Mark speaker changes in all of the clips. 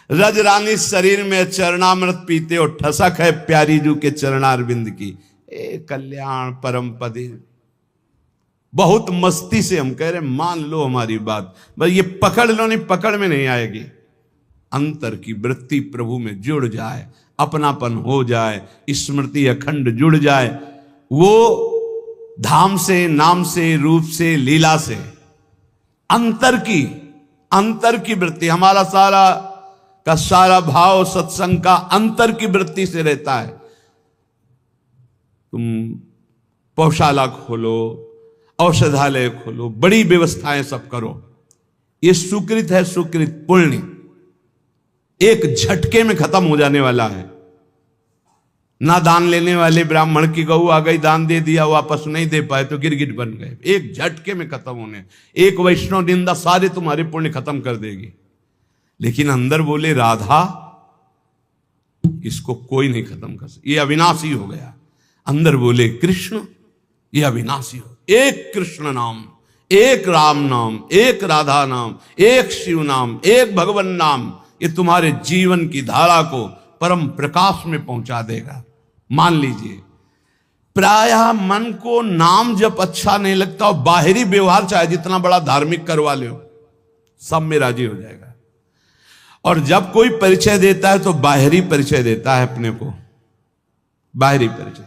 Speaker 1: रज रानी शरीर में चरणामृत पीते हो, ठसक है प्यारी जू के चरणारविंद की। ए कल्याण परम पदे। बहुत मस्ती से हम कह रहे मान लो हमारी बात, बस ये पकड़ लो, नहीं पकड़ में नहीं आएगी। अंतर की वृत्ति प्रभु में जुड़ जाए, अपनापन हो जाए, स्मृति अखंड जुड़ जाए, वो धाम से, नाम से, रूप से, लीला से अंतर की वृत्ति, हमारा सारा का सारा भाव सत्संग का अंतर की वृत्ति से रहता है। तुम पौशाला खोलो, औषधालय खोलो, बड़ी व्यवस्थाएं सब करो, ये सुकृत है, सुकृत पुण्य एक झटके में खत्म हो जाने वाला है। ना दान लेने वाले ब्राह्मण की गऊ आ गई, दान दे दिया, वापस नहीं दे पाए तो गिरगिट बन गए, एक झटके में खत्म होने। एक वैष्णव निंदा सारे तुम्हारे पुण्य खत्म कर देगी। लेकिन अंदर बोले राधा, इसको कोई नहीं खत्म कर सकता, ये अविनाशी हो गया। अंदर बोले कृष्ण, ये अविनाशी हो। एक कृष्ण नाम, एक राम नाम, एक राधा नाम, एक शिव नाम, एक भगवान नाम, ये तुम्हारे जीवन की धारा को परम प्रकाश में पहुंचा देगा। मान लीजिए, प्रायः मन को नाम जब अच्छा नहीं लगता और बाहरी व्यवहार चाहे जितना बड़ा धार्मिक करवा लो, सब में राजी हो जाएगा। और जब कोई परिचय देता है तो बाहरी परिचय देता है अपने को, बाहरी परिचय,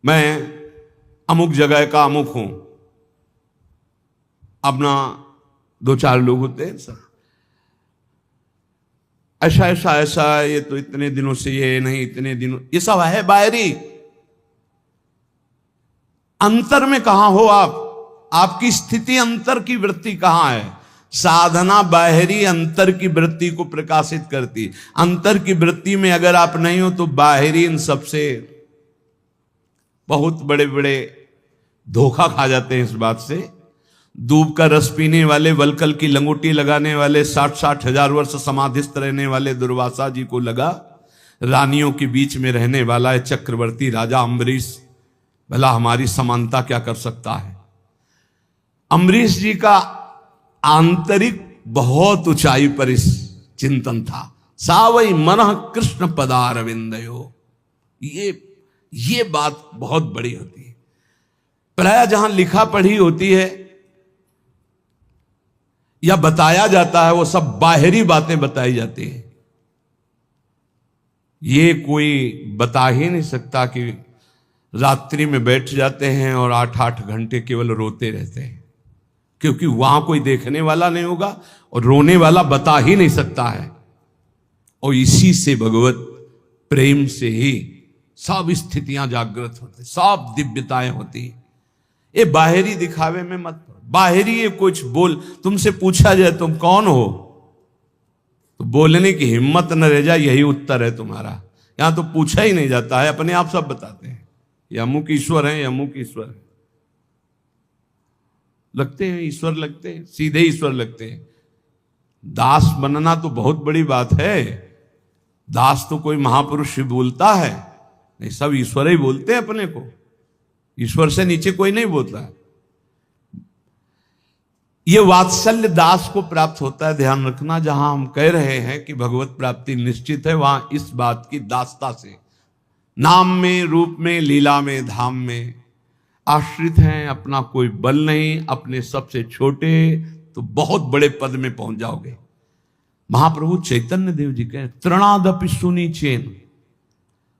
Speaker 1: मैं अमुक जगह का अमुक हूं। अपना 2-4 लोग होते हैं सर, ऐसा ऐसा ऐसा, ये तो इतने दिनों से, ये नहीं इतने दिनों, ये सब है बाहरी। अंतर में कहां हो आप? आपकी स्थिति अंतर की वृत्ति कहां है? साधना बाहरी अंतर की वृत्ति को प्रकाशित करती। अंतर की वृत्ति में अगर आप नहीं हो तो बाहरी इन सबसे बहुत बड़े बड़े धोखा खा जाते हैं। इस बात से दूब का रस पीने वाले, वलकल की लंगोटी लगाने वाले, 60-60 हजार वर्ष समाधिस्थ रहने वाले दुर्वासा जी को लगा रानियों के बीच में रहने वाला है चक्रवर्ती राजा अम्बरीश, भला हमारी समानता क्या कर सकता है। अम्बरीश जी का आंतरिक बहुत ऊंचाई पर इस चिंतन था। सावई मनः कृष्ण पदारविंदयो, ये बात बहुत बड़ी होती है। प्राय जहां लिखा पढ़ी होती है या बताया जाता है, वो सब बाहरी बातें बताई जाती है। ये कोई बता ही नहीं सकता कि रात्रि में बैठ जाते हैं और 8-8 घंटे केवल रोते रहते हैं, क्योंकि वहां कोई देखने वाला नहीं होगा और रोने वाला बता ही नहीं सकता है। और इसी से भगवत प्रेम से ही सब स्थितियां जागृत होती, सब दिव्यताएं होती। ये बाहरी दिखावे में मत, बाहरी ये कुछ बोल, तुमसे पूछा जाए तुम कौन हो तो बोलने की हिम्मत न रह जाए, यही उत्तर है तुम्हारा। यहां तो पूछा ही नहीं जाता है, अपने आप सब बताते हैं, ये अमुक ईश्वर है, ये अमुक ईश्वर है। लगते हैं ईश्वर, लगते हैं सीधे ईश्वर लगते हैं। दास बनना तो बहुत बड़ी बात है। दास तो कोई महापुरुष ही बोलता है, नहीं सब ईश्वर ही बोलते हैं अपने को। ईश्वर से नीचे कोई नहीं बोलता है। ये वात्सल्य दास को प्राप्त होता है। ध्यान रखना, जहां हम कह रहे हैं कि भगवत प्राप्ति निश्चित है, वहां इस बात की दासता से, नाम में, रूप में, लीला में, धाम में आश्रित हैं। अपना कोई बल नहीं, अपने सबसे छोटे तो बहुत बड़े पद में पहुंच जाओगे। महाप्रभु चैतन्य देव जी कहे तृणादपि सुनीचेन,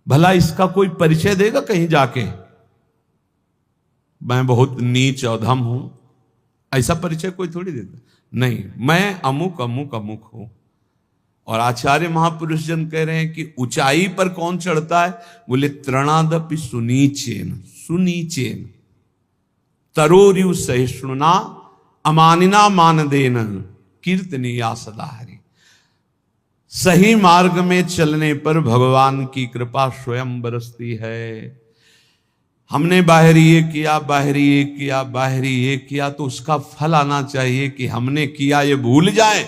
Speaker 1: भला इसका कोई परिचय देगा कहीं जाके, मैं बहुत नीच अधम हूं, ऐसा परिचय कोई थोड़ी देता नहीं। मैं अमुक अमुक अमुक हूं। और आचार्य महापुरुष जन कह रहे हैं कि ऊंचाई पर कौन चढ़ता है? बोले तृणादपि सुनीचेन, सुनीचेन तरोरिव सहिष्णुना अमानिना मानदेन कीर्तनीया सदा हरि। सही मार्ग में चलने पर भगवान की कृपा स्वयं बरसती है। हमने बाहरी ये किया, बाहरी ये किया, बाहरी ये किया, तो उसका फल आना चाहिए कि हमने किया ये भूल जाए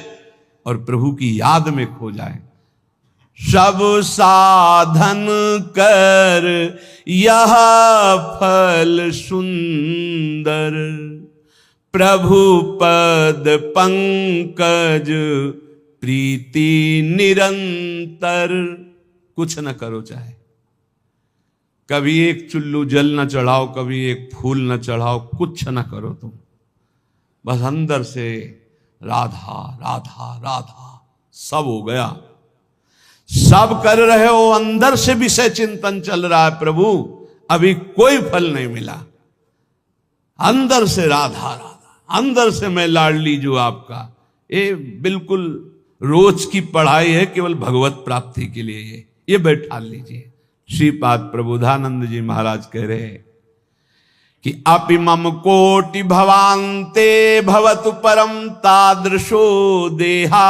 Speaker 1: और प्रभु की याद में खो जाए। सब साधन कर यह फल सुंदर, प्रभु पद पंकज प्रीति निरंतर। कुछ न करो, चाहे कभी एक चुल्लू जल न चढ़ाओ, कभी एक फूल न चढ़ाओ, कुछ न करो तुम, बस अंदर से राधा राधा राधा। सब हो गया, सब कर रहे हो, अंदर से विषय चिंतन चल रहा है, प्रभु अभी कोई फल नहीं मिला। अंदर से राधा राधा, अंदर से मैं लाडली जो आपका। ये बिल्कुल रोज की पढ़ाई है, केवल भगवत प्राप्ति के लिए। ये बैठा लीजिए। श्रीपाद प्रबोधानंद जी महाराज कह रहे हैं कि अपि मम कोटि भवान्ते भवतु परम तादृशो देहा,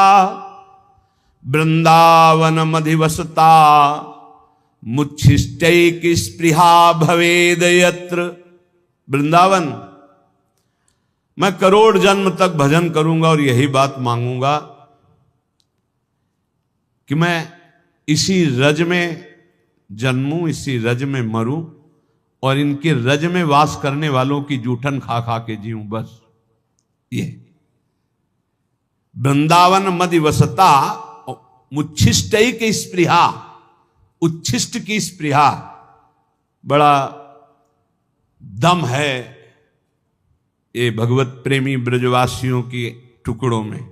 Speaker 1: वृंदावन मधिवसता मुच्छिष्टैक स्पृहा भवेद यत्र। वृंदावन मैं करोड़ जन्म तक भजन करूंगा और यही बात मांगूंगा कि मैं इसी रज में जन्मूं, इसी रज में मरूं और इनके रज में वास करने वालों की जूठन खा खा के जीऊं, बस ये। वृंदावन मधिवसता मुच्छिष्टैक स्पृहा, उच्छिष्ट की स्पृहा, बड़ा दम है ये भगवत प्रेमी ब्रजवासियों के टुकड़ों में,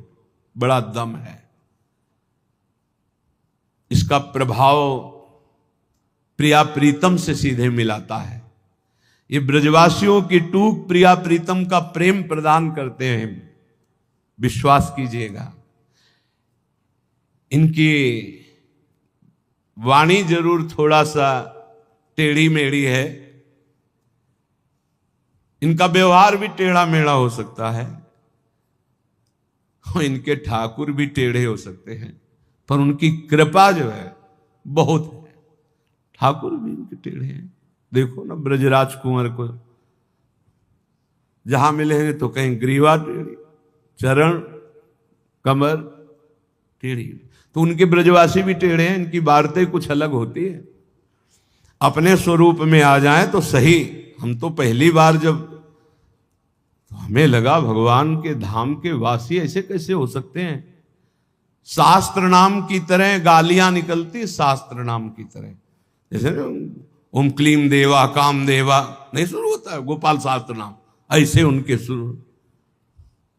Speaker 1: बड़ा दम है। इसका प्रभाव प्रिया प्रीतम से सीधे मिलाता है। ये ब्रजवासियों की टूक प्रिया प्रीतम का प्रेम प्रदान करते हैं, विश्वास कीजिएगा। इनकी वाणी जरूर थोड़ा सा टेढ़ी मेढ़ी है, इनका व्यवहार भी टेढ़ा मेढ़ा हो सकता है, और इनके ठाकुर भी टेढ़े हो सकते हैं, पर उनकी कृपा जो है बहुत है। ठाकुर भी इनके टेढ़े हैं। देखो ना ब्रजराज कुंवर को जहां मिले हैं तो कहीं ग्रीवा टेढ़ी, चरण कमर टेढ़ी, तो उनके ब्रजवासी भी टेढ़े हैं। इनकी वार्तें कुछ अलग होती है। अपने स्वरूप में आ जाएं तो सही। हम तो पहली बार जब, तो हमें लगा भगवान के धाम के वासी ऐसे कैसे हो सकते हैं। शास्त्र नाम की तरह गालियां निकलती, शास्त्र नाम की तरह, जैसे ओम क्लीम देवा काम देवा नहीं शुरू होता है, गोपाल शास्त्र नाम, ऐसे उनके शुरू।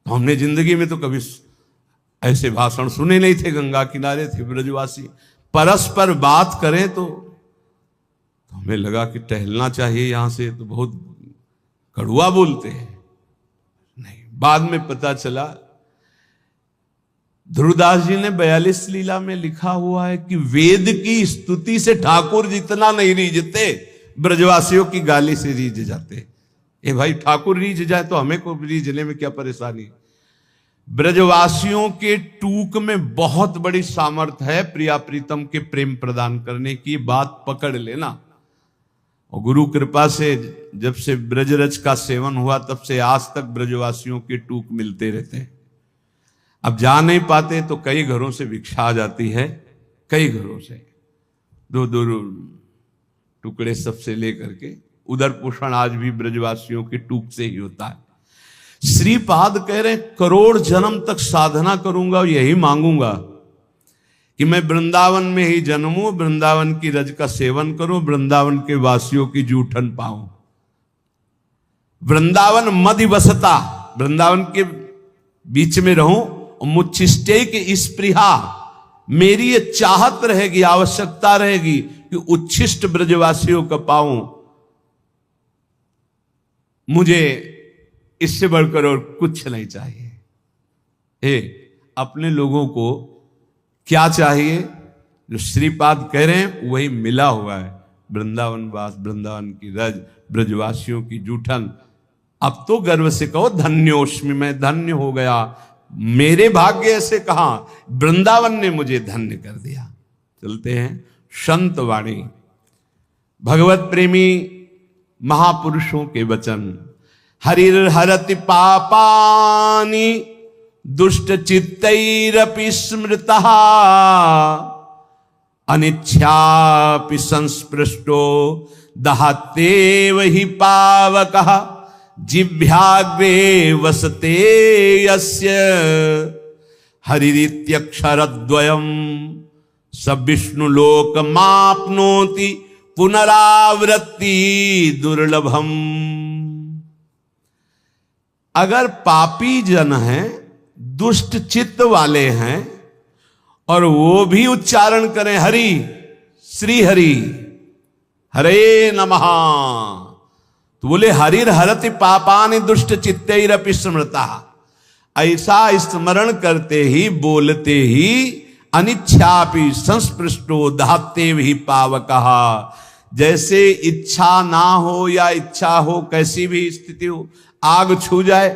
Speaker 1: तो हमने जिंदगी में तो कभी ऐसे भाषण सुने नहीं थे। गंगा किनारे थे ब्रजवासी, परस्पर बात करें तो हमें लगा कि टहलना चाहिए यहां से, तो बहुत कड़ुआ बोलते हैं। नहीं, बाद में पता चला, ध्रुवदास जी ने 42 लीला में लिखा हुआ है कि वेद की स्तुति से ठाकुर जितना नहीं रीझते, ब्रजवासियों की गाली से रीझ जाते। ए भाई, ठाकुर रीझ जाए तो हमें को रीझने में क्या परेशानी। ब्रजवासियों के टूक में बहुत बड़ी सामर्थ्य है प्रिया प्रीतम के प्रेम प्रदान करने की, बात पकड़ लेना। और गुरु कृपा से जब से ब्रजरज का सेवन हुआ तब से आज तक ब्रजवासियों के टूक मिलते रहते हैं। अब जा नहीं पाते तो कई घरों से भिक्षा आ जाती है, कई घरों से दो दो टुकड़े सबसे लेकर के। उधर पोषण आज भी ब्रजवासियों के टूक से ही होता है। श्रीपाद कह रहे करोड़ जन्म तक साधना करूंगा और यही मांगूंगा कि मैं वृंदावन में ही जन्मूं, वृंदावन की रज का सेवन करूं, वृंदावन के वासियों की जूठन पाऊं। वृंदावन मधिवसता, वृंदावन के बीच में रहूं, मुच्छिष्टे की स्पृहा, मेरी ये चाहत रहेगी, आवश्यकता रहेगी कि उच्छिष्ट ब्रजवासियों को पाऊं। मुझे इससे बढ़कर और कुछ नहीं चाहिए। अपने लोगों को क्या चाहिए? जो श्रीपाद कह रहे हैं वही मिला हुआ है। वृंदावन वास, वृंदावन की रज, ब्रजवासियों की जूठन। अब तो गर्व से कहो धन्योस्मि, मैं धन्य हो गया। मेरे भाग्य ऐसे कहा, वृंदावन ने मुझे धन्य कर दिया। चलते हैं संत वाणी, भगवत प्रेमी महापुरुषों के वचन। हरिर हरति पापानि दुष्ट चित्तैरपि स्मृतः, अनिच्छापि संस्पृष्टो दहत्येव हि पावकः, जिह्वाग्रे वसते यस्य हरिरित्यक्षरद्वयम स विष्णुलोक माप्नोति पुनरावृत्ति दुर्लभम। अगर पापी जन हैं, दुष्ट चित्त वाले हैं, और वो भी उच्चारण करें हरि, श्री हरि, हरे नमः, तो बोले हरिर हरति पापानि दुष्ट चित्तैरपि स्मृता। ऐसा स्मरण करते ही, बोलते ही अनिच्छापि संस्पृष्टो दहते भी पावकः। जैसे इच्छा ना हो या इच्छा हो, कैसी भी स्थिति हो, आग छू जाए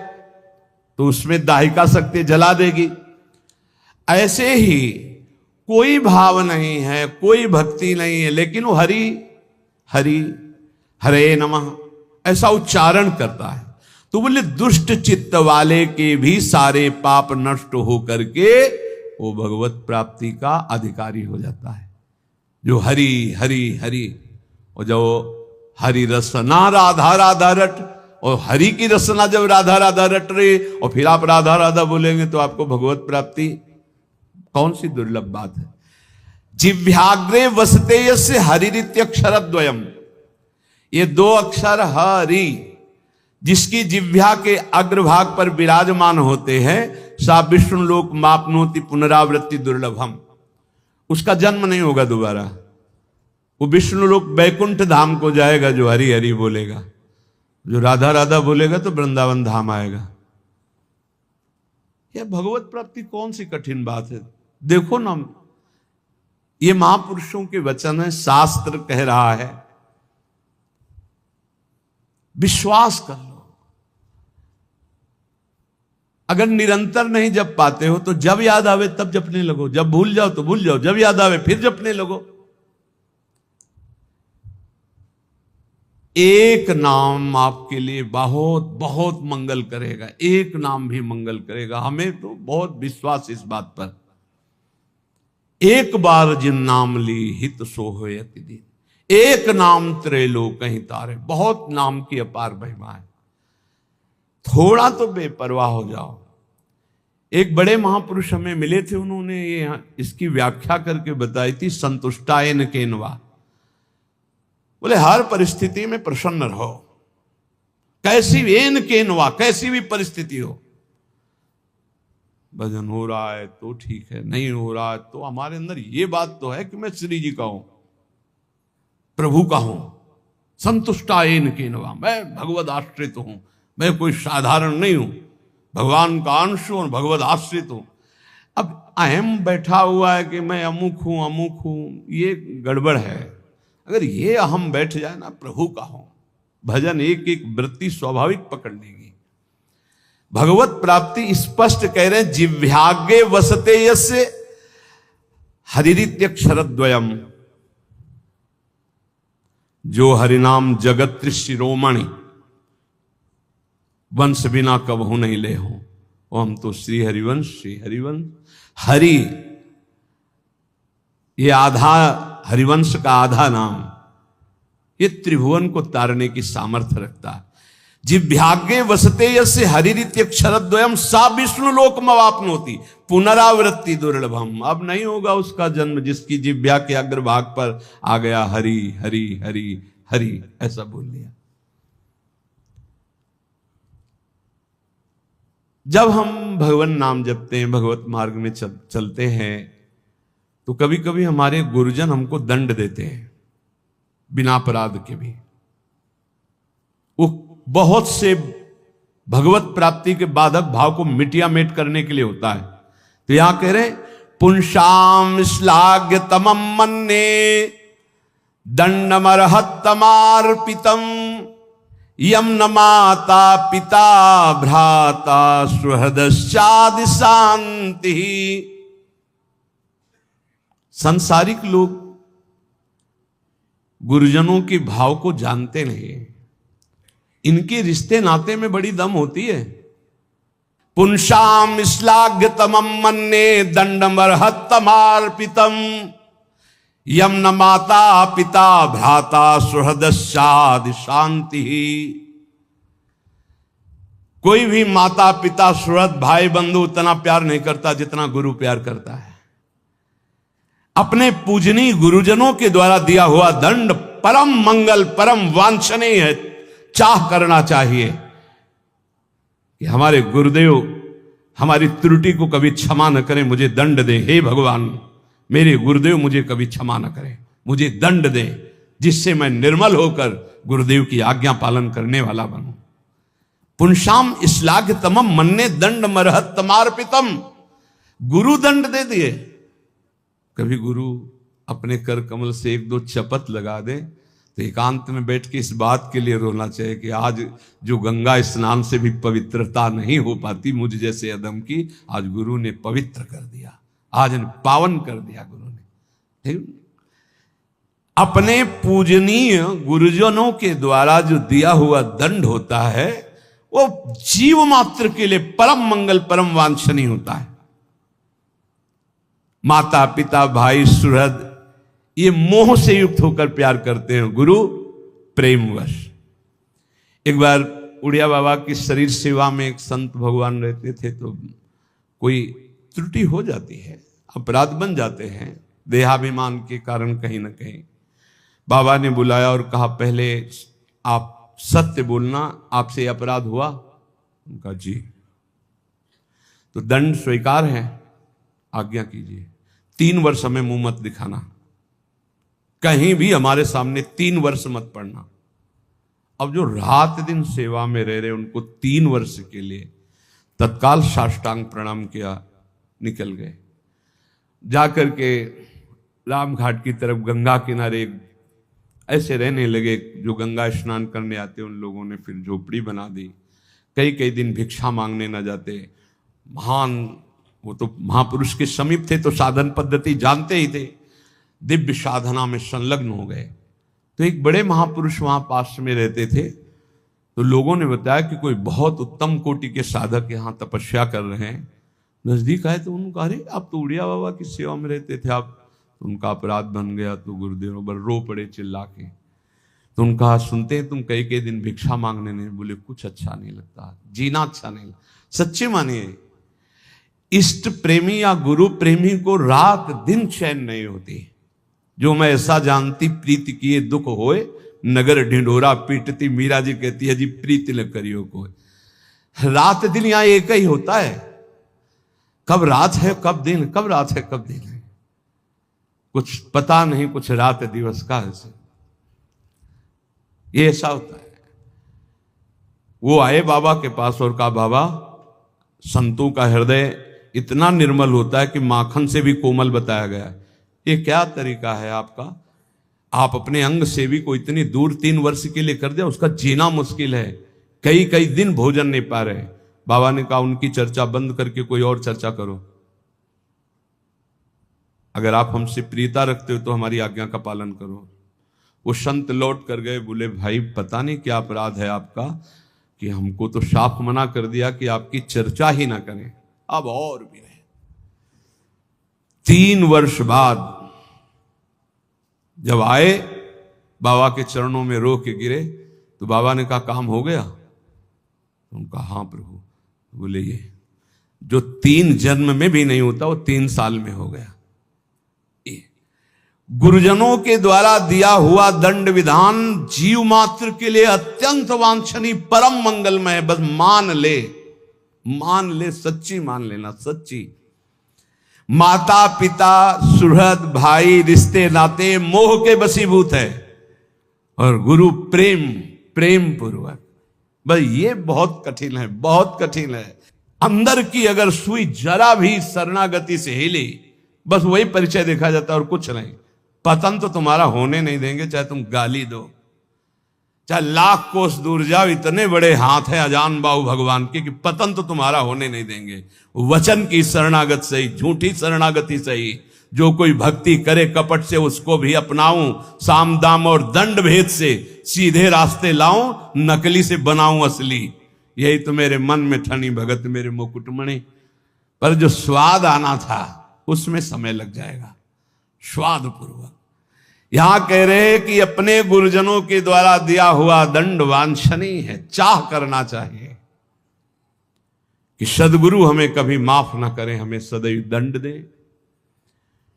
Speaker 1: तो उसमें दाहिका शक्ति जला देगी। ऐसे ही कोई भाव नहीं है, कोई भक्ति नहीं है, लेकिन वो हरि हरि हरे नमः ऐसा उच्चारण करता है, तो बोले दुष्ट चित्त वाले के भी सारे पाप नष्ट हो करके वो भगवत प्राप्ति का अधिकारी हो जाता है। जो हरि हरि हरि, और जो हरि रसना राधा राधा रट, और हरि की रसना जब राधा राधा रट रही और फिर आप राधा राधा बोलेंगे तो आपको भगवत प्राप्ति, कौन सी दुर्लभ बात है। जिव्याग्रे वसते यस्य हरिरित्यक्षरद्वयम, ये दो अक्षर हरि जिसकी जिह्वा के अग्रभाग पर विराजमान होते हैं, सा विष्णु लोक मापनोति पुनरावृत्ति दुर्लभम, उसका जन्म नहीं होगा दोबारा। वो विष्णु लोक बैकुंठ धाम को जाएगा जो हरि हरि बोलेगा, जो राधा राधा बोलेगा तो वृंदावन धाम आएगा। यह भगवत प्राप्ति कौन सी कठिन बात है। देखो ना, ये महापुरुषों के वचन है, शास्त्र कह रहा है, विश्वास कर लो। अगर निरंतर नहीं जप पाते हो तो जब याद आवे तब जपने लगो, जब भूल जाओ तो भूल जाओ, जब याद आवे फिर जपने लगो। एक नाम आपके लिए बहुत बहुत मंगल करेगा, एक नाम भी मंगल करेगा। हमें तो बहुत विश्वास इस बात पर। एक बार जिन नाम ली हित सो होयति दिन, एक नाम त्रैलोक कहीं तारे। बहुत नाम की अपार महिमा है, थोड़ा तो बेपरवाह हो जाओ। एक बड़े महापुरुष हमें मिले थे, उन्होंने ये इसकी व्याख्या करके बताई थी, संतुष्टायन केनवा। बोले हर परिस्थिति में प्रसन्न रहो, कैसी भी एन केनवा, कैसी भी परिस्थिति हो। भजन हो रहा है तो ठीक है, नहीं हो रहा है तो हमारे अंदर ये बात तो है कि मैं श्री जी का हूं, प्रभु का हूं। संतुष्टायन केनवा, मैं भगवद आश्रित हूं, मैं कोई साधारण नहीं हूं, भगवान का अंश हूं और भगवद आश्रित हूं। अब अहम बैठा हुआ है कि मैं अमुक हूं अमुक हूं, ये गड़बड़ है। अगर ये अहम बैठ जाए ना, प्रभु का हूं, भजन एक एक वृत्ति स्वाभाविक पकड़ लेगी। भगवत प्राप्ति स्पष्ट कह रहे हैं, जिव्याग्रे वसते यस्य हरिरित्यक्षरद्वयम, जो हरिनाम जगत शिरोमणि, वंश बिना कबहू नहीं ले हो। और हम तो श्री हरिवंश, श्री हरिवंश। हरि ये आधा, हरिवंश का आधा नाम, ये त्रिभुवन को तारने की सामर्थ्य रखता है। जिव्याग्रे वसते यस्य हरिरित्यक्षरद्वयम सा विष्णु लोकमवाप्नोति पुनरावृत्ति दुर्लभम। अब नहीं होगा उसका जन्म जिसकी जिह्वा के अग्रभाग पर आ गया हरि हरि हरि हरि, ऐसा बोल लिया। जब हम भगवान नाम जपते हैं, भगवत मार्ग में चलते हैं, तो कभी कभी हमारे गुरुजन हमको दंड देते हैं बिना अपराध के भी। वो बहुत से भगवत प्राप्ति के बाधक भाव को मिटिया मेट करने के लिए होता है। तो यहां कह रहे हैं, पुंसाम श्लाघ्य तमम मन्ने दंडमर्हत्तमार्पितम यम न माता पिता भ्राता सुहृदश्चादि शांति। संसारिक लोग गुरुजनों के भाव को जानते नहीं, इनके रिश्ते नाते में बड़ी दम होती है। पुंसाम श्लाघ्य तमम मन्ने दंडमर्हत्तमार्पितम यम न माता पिता भ्राता सुहृदश्चादि शांति। कोई भी माता पिता सुहृद भाई बंधु उतना प्यार नहीं करता जितना गुरु प्यार करता है। अपने पूजनीय गुरुजनों के द्वारा दिया हुआ दंड परम मंगल परम वांछनीय है। चाह करना चाहिए कि हमारे गुरुदेव हमारी त्रुटि को कभी क्षमा न करें, मुझे दंड दे। हे भगवान, मेरे गुरुदेव मुझे कभी क्षमा न करें, मुझे दंड दे, जिससे मैं निर्मल होकर गुरुदेव की आज्ञा पालन करने वाला बनूं। पुंसाम श्लाघ्य तमम मन्ने दंड मरहत तमार्पितम। गुरु दंड दे दिए। कभी गुरु अपने कर कमल से एक दो चपत लगा दे तो एकांत में बैठ के इस बात के लिए रोना चाहिए कि आज जो गंगा स्नान से भी पवित्रता नहीं हो पाती मुझ जैसे अदम की, आज गुरु ने पवित्र कर दिया, आज पावन कर दिया गुरु ने। ठीक? अपने पूजनीय गुरुजनों के द्वारा जो दिया हुआ दंड होता है वो जीव मात्र के लिए परम मंगल परम वांछनीय होता है। माता पिता भाई सुहृद ये मोह से युक्त होकर प्यार करते हैं, गुरु प्रेमवश। एक बार उड़िया बाबा की शरीर सेवा में एक संत भगवान रहते थे, तो कोई त्रुटि हो जाती है, अपराध बन जाते हैं देहाभिमान के कारण कहीं ना कहीं। बाबा ने बुलाया और कहा पहले आप सत्य बोलना, आपसे अपराध हुआ? उनका जी। तो दंड स्वीकार है, आज्ञा कीजिए, 3 वर्ष हमें मुंह मत दिखाना, कहीं भी हमारे सामने 3 वर्ष मत पढ़ना। अब जो रात दिन सेवा में रह रहे उनको 3 वर्ष के लिए तत्काल साष्टांग प्रणाम किया, निकल गए। जाकर के राम घाट की तरफ गंगा किनारे ऐसे रहने लगे। जो गंगा स्नान करने आते उन लोगों ने फिर झोपड़ी बना दी। कई कई दिन भिक्षा मांगने न जाते। महान, वो तो महापुरुष के समीप थे तो साधन पद्धति जानते ही थे, दिव्य साधना में संलग्न हो गए। तो एक बड़े महापुरुष वहां पास में रहते थे, तो लोगों ने बताया कि कोई बहुत उत्तम कोटि के साधक यहाँ तपस्या कर रहे हैं। नजदीक आए तो उन्होंने कहा अरे आप तो उड़िया बाबा की सेवा में रहते थे, आप तो उनका अपराध बन गया। तो गुरुदेव पर रो पड़े चिल्ला के। तो उनका सुनते हैं तुम कई कई दिन भिक्षा मांगने नहीं, बोले कुछ अच्छा नहीं लगता, जीना अच्छा नहीं लगता। सच्चे मानिए, इष्ट प्रेमी या गुरु प्रेमी को रात दिन चैन नहीं होती। जो मैं ऐसा जानती प्रीति किए दुख होए, नगर ढिंढोरा पीटती। मीरा जी कहती है जी प्रीति न करियो को। रात दिन यहां एक ही होता है, कब रात है कब दिन, कब रात है कब दिन है, कुछ पता नहीं, कुछ रात दिवस का ऐसे ये ऐसा होता है। वो आए बाबा के पास और कहा बाबा, संतों का हृदय इतना निर्मल होता है कि माखन से भी कोमल बताया गया है। ये क्या तरीका है आपका? आप अपने अंग सेवी को इतनी दूर 3 वर्ष के लिए कर दिया, उसका जीना मुश्किल है, कई कई दिन भोजन नहीं पा रहे। बाबा ने कहा उनकी चर्चा बंद करके कोई और चर्चा करो। अगर आप हमसे प्रियता रखते हो तो हमारी आज्ञा का पालन करो। वो संत लौट कर गए, बोले भाई पता नहीं क्या अपराध है आपका कि हमको तो साफ मना कर दिया कि आपकी चर्चा ही ना करें, अब और भी रहे। 3 वर्ष बाद जब आए बाबा के चरणों में रो के गिरे, तो बाबा ने कहा काम हो गया? उनका हाँ प्रभु। बोले ये जो 3 जन्म में भी नहीं होता वो 3 साल में हो गया। गुरुजनों के द्वारा दिया हुआ दंड विधान जीव मात्र के लिए अत्यंत वांछनीय परम मंगलमय। बस मान ले, सच्ची मान लेना, सच्ची। माता पिता सुहृद भाई रिश्ते नाते मोह के वशीभूत है, और गुरु प्रेम पूर्वक। बस ये बहुत कठिन है, बहुत कठिन है। अंदर की अगर सुई जरा भी शरणागति से हिली, बस वही परिचय देखा जाता है और कुछ नहीं। पतन तो तुम्हारा होने नहीं देंगे, चाहे तुम गाली दो, चाहे लाख कोस दूर जाओ। इतने बड़े हाथ है अजान बाहु भगवान के कि पतन तो तुम्हारा होने नहीं देंगे। वचन की शरणागत सही, झूठी शरणागति सही। जो कोई भक्ति करे कपट से उसको भी अपनाऊं, साम दाम और दंड भेद से सीधे रास्ते लाऊं, नकली से बनाऊं असली। यही तो मेरे मन में ठनी भगत मेरे मुकुटमणि। पर जो स्वाद आना था उसमें समय लग जाएगा, स्वाद पूर्वक। यहां कह रहे हैं कि अपने गुरुजनों के द्वारा दिया हुआ दंड वांछनीय है, चाह करना चाहिए। कि सदगुरु हमें कभी माफ ना करें, हमें सदैव दंड दे।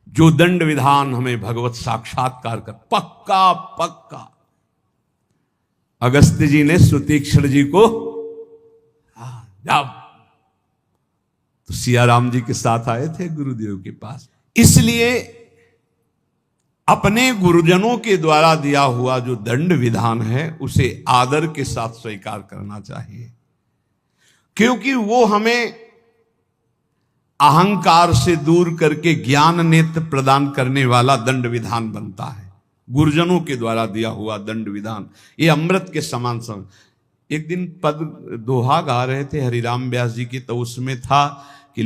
Speaker 1: जो दंड विधान हमें भगवत साक्षात्कार कर, पक्का पक्का। अगस्त्य जी ने सुतीक्ष्ण जी को जब तो सियाराम जी के साथ आए थे गुरुदेव के पास। इसलिए अपने गुरुजनों के द्वारा दिया हुआ जो दंड विधान है उसे आदर के साथ स्वीकार करना चाहिए, क्योंकि वो हमें अहंकार से दूर करके ज्ञान नेत्र प्रदान करने वाला दंड विधान बनता है। गुरुजनों के द्वारा दिया हुआ दंड विधान ये अमृत के समान सम। एक दिन पद दोहा गा रहे थे हरिराम व्यास जी की, तो उसमें था कि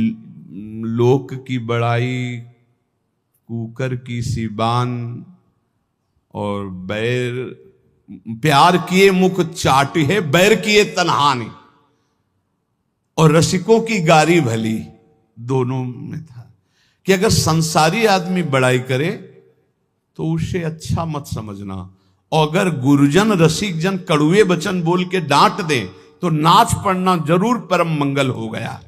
Speaker 1: लोक की बड़ाई कुकर की सिबान और बैर प्यार किए मुख चाटी है, बैर किए तन्हानी, और रसिकों की गारी भली। दोनों में था कि अगर संसारी आदमी बड़ाई करे तो उसे अच्छा मत समझना, और अगर गुरुजन रसिक जन कड़ुए वचन बोल के डांट दे तो नाच पड़ना जरूर परम मंगल हो गया।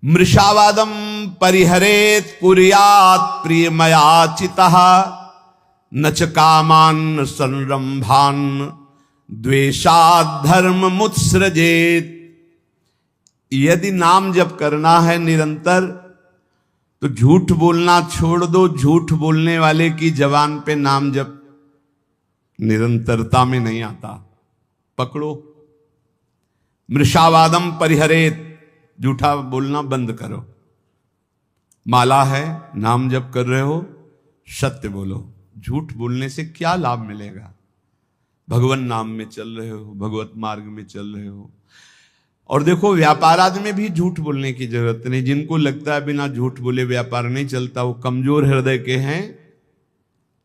Speaker 1: मृषावादम परिहरेत कुर्यात प्रियमयाचितः न च कामान संरंभान द्वेषात् धर्म मुत्सृजेत। यदि नाम जप करना है निरंतर तो झूठ बोलना छोड़ दो। झूठ बोलने वाले की जबान पे नाम जप निरंतरता में नहीं आता, पकड़ो। मृषावादम परिहरेत, झूठा बोलना बंद करो। माला है, नाम जप कर रहे हो, सत्य बोलो। झूठ बोलने से क्या लाभ मिलेगा? भगवान नाम में चल रहे हो, भगवत मार्ग में चल रहे हो। और देखो, व्यापार आदि में भी झूठ बोलने की जरूरत नहीं। जिनको लगता है बिना झूठ बोले व्यापार नहीं चलता, वो कमजोर हृदय के हैं।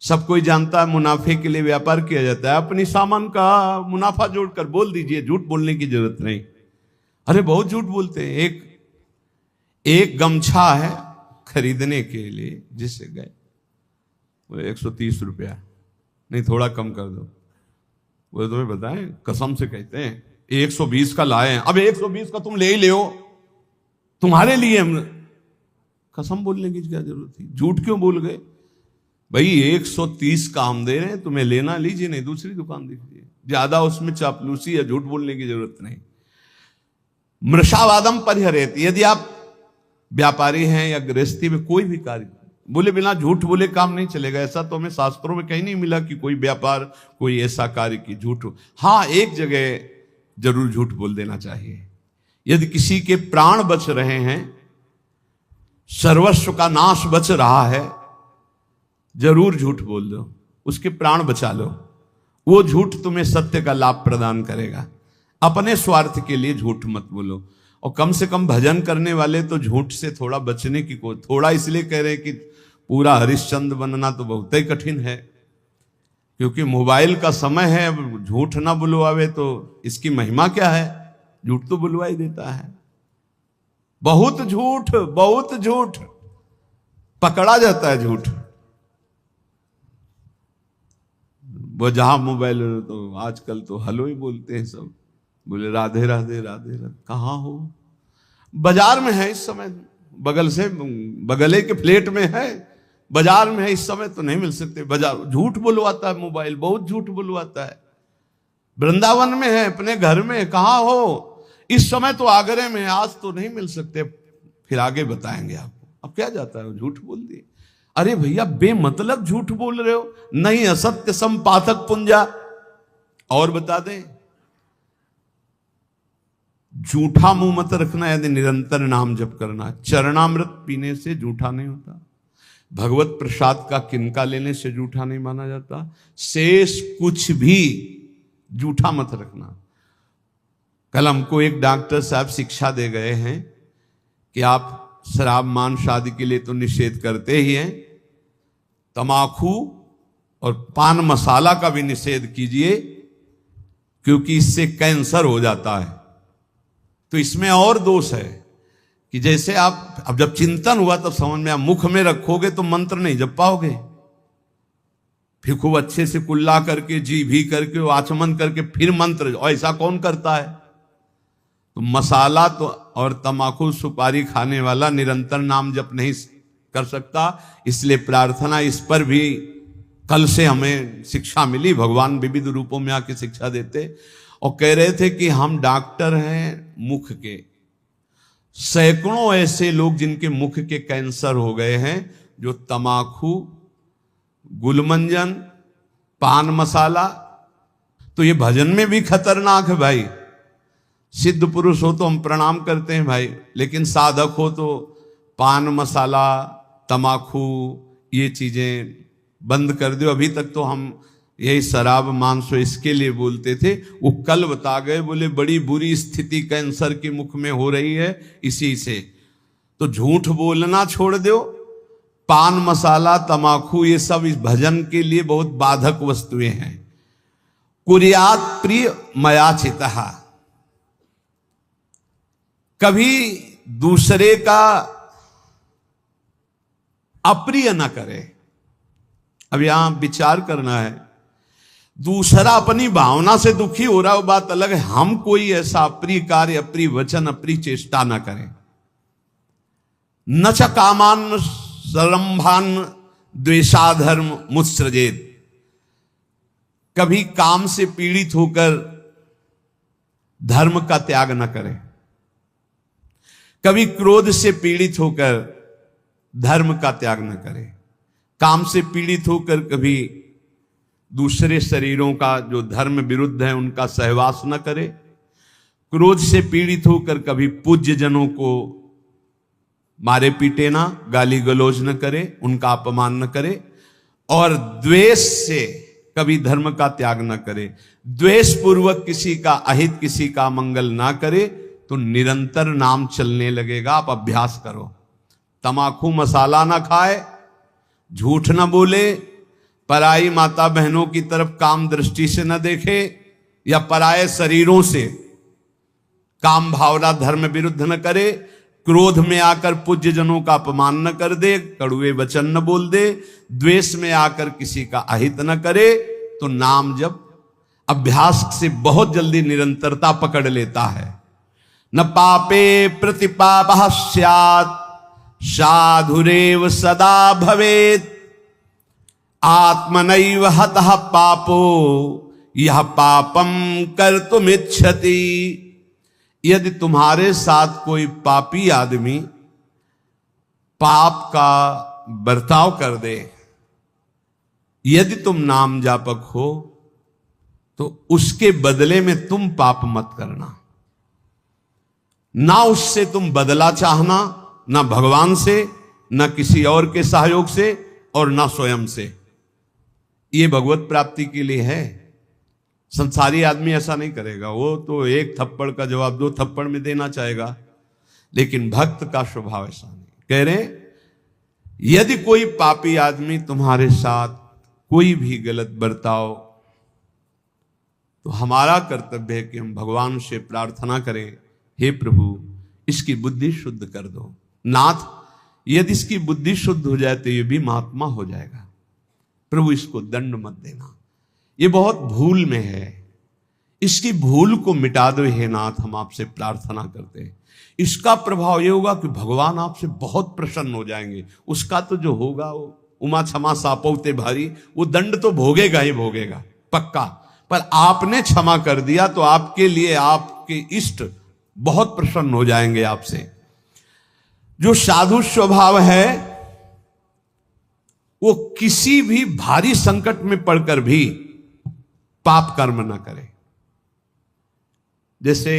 Speaker 1: सब कोई जानता है मुनाफे के लिए व्यापार किया जाता है। अपनी सामान का मुनाफा जोड़कर बोल दीजिए, झूठ बोलने की जरूरत नहीं। अरे बहुत झूठ बोलते हैं। एक गमछा है खरीदने के लिए, जिससे गए वो 130 रुपया, नहीं थोड़ा कम कर दो। वो तुम्हें बताएं, कसम से कहते हैं 120 का लाए हैं। अब 120 का तुम ले ही ले, तुम्हारे लिए हम। कसम बोलने की क्या जरूरत थी? झूठ क्यों बोल गए? भाई 130 का हम दे रहे हैं, तुम्हें लेना लीजिए, नहीं दूसरी दुकान दीजिए। ज्यादा उसमें चापलूसी या झूठ बोलने की जरूरत नहीं। मृषावादम परिहरेत, यदि आप व्यापारी हैं या गृहस्थी में कोई भी कार्य बोले, बिना झूठ बोले काम नहीं चलेगा। ऐसा तो हमें शास्त्रों में कहीं नहीं मिला कि कोई व्यापार, कोई ऐसा कार्य की झूठ हो। हाँ, एक जगह जरूर झूठ बोल देना चाहिए। यदि किसी के प्राण बच रहे हैं, सर्वस्व का नाश बच रहा है, जरूर झूठ बोल दो, उसके प्राण बचा लो। वो झूठ तुम्हें सत्य का लाभ प्रदान करेगा। अपने स्वार्थ के लिए झूठ मत बोलो। और कम से कम भजन करने वाले तो झूठ से थोड़ा बचने की को, थोड़ा इसलिए कह रहे हैं कि पूरा हरिश्चंद्र बनना तो बहुत ही कठिन है, क्योंकि मोबाइल का समय है। अब झूठ ना बुलवावे तो इसकी महिमा क्या है? झूठ तो बुलवा ही देता है। बहुत झूठ पकड़ा जाता है झूठ। वो जहां मोबाइल तो आजकल तो हेलो ही बोलते हैं सब, बोले राधे राधे राधे राधे। कहाँ हो? बाजार में है इस समय, बगल से बगले के फ्लैट में है, बाजार में है इस समय, तो नहीं मिल सकते। बाजार झूठ बुलवाता है मोबाइल, बहुत झूठ बुलवाता है। वृंदावन में है, अपने घर में, कहाँ हो? इस समय तो आगरे में, आज तो नहीं मिल सकते, फिर आगे बताएंगे आपको। अब क्या जाता है, झूठ बोल दिए। अरे भैया, बेमतलब झूठ बोल रहे हो। नहीं असत्य संपातक पुंजा। और बता दें, झूठा मुंह मत रखना यदि निरंतर नाम जप करना। चरणामृत पीने से झूठा नहीं होता। भगवत प्रसाद का किनका लेने से झूठा नहीं माना जाता। शेष कुछ भी झूठा मत रखना। कल हमको एक डॉक्टर साहब शिक्षा दे गए हैं कि आप शराब मांस आदि के लिए तो निषेध करते ही हैं, तमाकू और पान मसाला का भी निषेध कीजिए, क्योंकि इससे कैंसर हो जाता है। तो इसमें और दोष है कि जैसे आप, अब जब चिंतन हुआ तब समझ में, आप मुख में रखोगे तो मंत्र नहीं जप पाओगे। फिर खूब अच्छे से कुल्ला करके, जी भी करके, आचमन करके फिर मंत्र, ऐसा कौन करता है? तो मसाला तो और तमाकू सुपारी खाने वाला निरंतर नाम जप नहीं कर सकता। इसलिए प्रार्थना इस पर भी कल से हमें शिक्षा मिली। भगवान विविध रूपों में आके शिक्षा देते और कह रहे थे कि हम डॉक्टर हैं मुख के। सैकड़ों ऐसे लोग जिनके मुख के कैंसर हो गए हैं, जो तमाकू, गुलमंजन, पान मसाला, तो ये भजन में भी खतरनाक है भाई। सिद्ध पुरुष हो तो हम प्रणाम करते हैं भाई, लेकिन साधक हो तो पान मसाला, तमाकू, ये चीजें बंद कर दो। अभी तक तो हम यही शराब मांस इसके लिए बोलते थे, वो कल बता गए, बोले बड़ी बुरी स्थिति कैंसर के मुख में हो रही है इसी से। तो झूठ बोलना छोड़ दो। पान मसाला तमाकू ये सब इस भजन के लिए बहुत बाधक वस्तुएं हैं। कुर्यात प्रिय मयाचितः, कभी दूसरे का अप्रिय न करे। अब यहां विचार करना है, दूसरा अपनी भावना से दुखी हो रहा है वो बात अलग है, हम कोई ऐसा अप्रिय कार्य, अप्रिय वचन, अप्रिय चेष्टा न करें। न च कामान सरंभान द्वेषाधर्म मुत्सृजेत, कभी काम से पीड़ित होकर धर्म का त्याग न करें। कभी क्रोध से पीड़ित होकर धर्म का त्याग न करें। काम से पीड़ित होकर कभी दूसरे शरीरों का जो धर्म विरुद्ध है उनका सहवास न करे। क्रोध से पीड़ित होकर कभी पूज्य जनों को मारे पीटे ना, गाली गलौज न करे, उनका अपमान न करे। और द्वेष से कभी धर्म का त्याग न करे। द्वेष पूर्वक किसी का अहित, किसी का मंगल ना करे, तो निरंतर नाम चलने लगेगा। आप अभ्यास करो। तमाकू मसाला ना खाए, झूठ न बोले, पराई माता बहनों की तरफ काम दृष्टि से न देखे, या पराये शरीरों से काम भावना धर्म विरुद्ध न करे। क्रोध में आकर पूज्य जनों का अपमान न कर दे, कड़ुए वचन न बोल दे। द्वेष में आकर किसी का अहित न करे। तो नाम जब अभ्यास से बहुत जल्दी निरंतरता पकड़ लेता है। न पापे प्रतिपापः स्यात् साधुरेव सदा भवेत्, आत्मनैव हतः पापो यह पापम कर्तुमिच्छति। यदि तुम्हारे साथ कोई पापी आदमी पाप का बर्ताव कर दे, यदि तुम नाम जापक हो, तो उसके बदले में तुम पाप मत करना। ना उससे तुम बदला चाहना, ना भगवान से, ना किसी और के सहयोग से, और ना स्वयं से। ये भगवत प्राप्ति के लिए है। संसारी आदमी ऐसा नहीं करेगा। वो तो एक थप्पड़ का जवाब 2 थप्पड़ में देना चाहेगा, लेकिन भक्त का स्वभाव ऐसा नहीं। कह रहे यदि कोई पापी आदमी तुम्हारे साथ कोई भी गलत बर्ताव, तो हमारा कर्तव्य है कि हम भगवान से प्रार्थना करें, हे प्रभु इसकी बुद्धि शुद्ध कर दो। नाथ, यदि इसकी बुद्धि शुद्ध हो जाए तो ये भी महात्मा हो जाएगा। प्रभु इसको दंड मत देना, ये बहुत भूल में है, इसकी भूल को मिटा दो हे नाथ, हम आपसे प्रार्थना करते हैं। इसका प्रभाव ये होगा कि भगवान आपसे बहुत प्रसन्न हो जाएंगे। उसका तो जो होगा वो उमा क्षमा सापौते भारी, वो दंड तो भोगेगा ही भोगेगा पक्का। पर आपने क्षमा कर दिया तो आपके लिए आपके इष्ट बहुत प्रसन्न हो जाएंगे आपसे। जो साधु स्वभाव है वो किसी भी भारी संकट में पड़कर भी पाप कर्म न करे। जैसे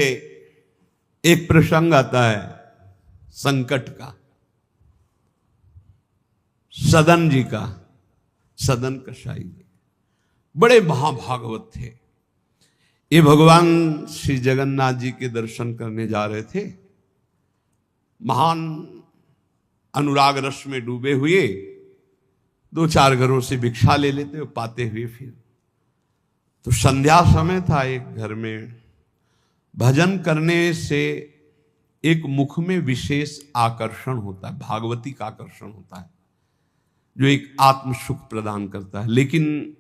Speaker 1: एक प्रसंग आता है संकट का, सदन जी का, सदन कसाई जी बड़े महाभागवत थे। ये भगवान श्री जगन्नाथ जी के दर्शन करने जा रहे थे। महान अनुराग रस में डूबे हुए 2-4 घरों से भिक्षा ले लेते और पाते हुए फिर। तो संध्या समय था, एक घर में भजन करने से एक मुख में विशेष आकर्षण होता है, भागवती का आकर्षण होता है, जो एक आत्म सुख प्रदान करता है। लेकिन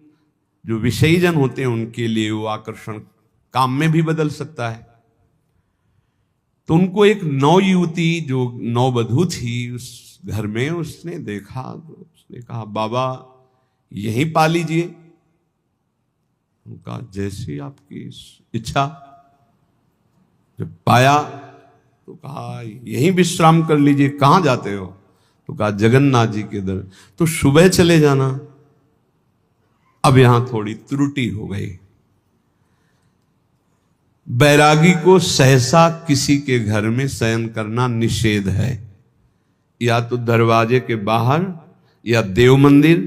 Speaker 1: जो विषयी जन होते हैं उनके लिए वो आकर्षण काम में भी बदल सकता है। तो उनको एक नवयुवती जो नववधू थी उस घर में, उसने देखा तो उसने कहा बाबा यहीं पा लीजिए। उनका जैसी आपकी इच्छा। जब पाया तो कहा यहीं विश्राम कर लीजिए। कहां जाते हो? तो कहा जगन्नाथ जी के दर। तो सुबह चले जाना। अब यहां थोड़ी त्रुटि हो गई। बैरागी को सहसा किसी के घर में शयन करना निषेध है। या तो दरवाजे के बाहर, या देव मंदिर,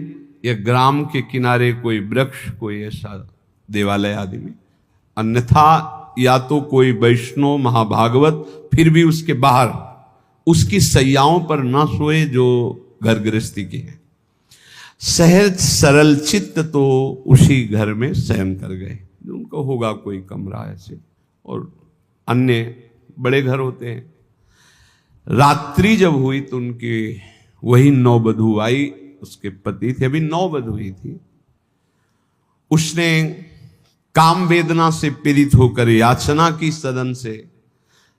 Speaker 1: या ग्राम के किनारे कोई वृक्ष, कोई ऐसा देवालय आदि में। अन्यथा या तो कोई वैष्णव महाभागवत, फिर भी उसके बाहर उसकी सैयाओं पर न सोए जो घर गृहस्थी की है। सहज सरल चित्त तो उसी घर में शयन कर गए। उनको होगा कोई कमरा ऐसे, और अन्य बड़े घर होते हैं। रात्रि जब हुई तो उनकी वही नववधू आई, उसके पति थे, अभी नववधू हुई थी। उसने काम वेदना से पीड़ित होकर याचना की सदन से।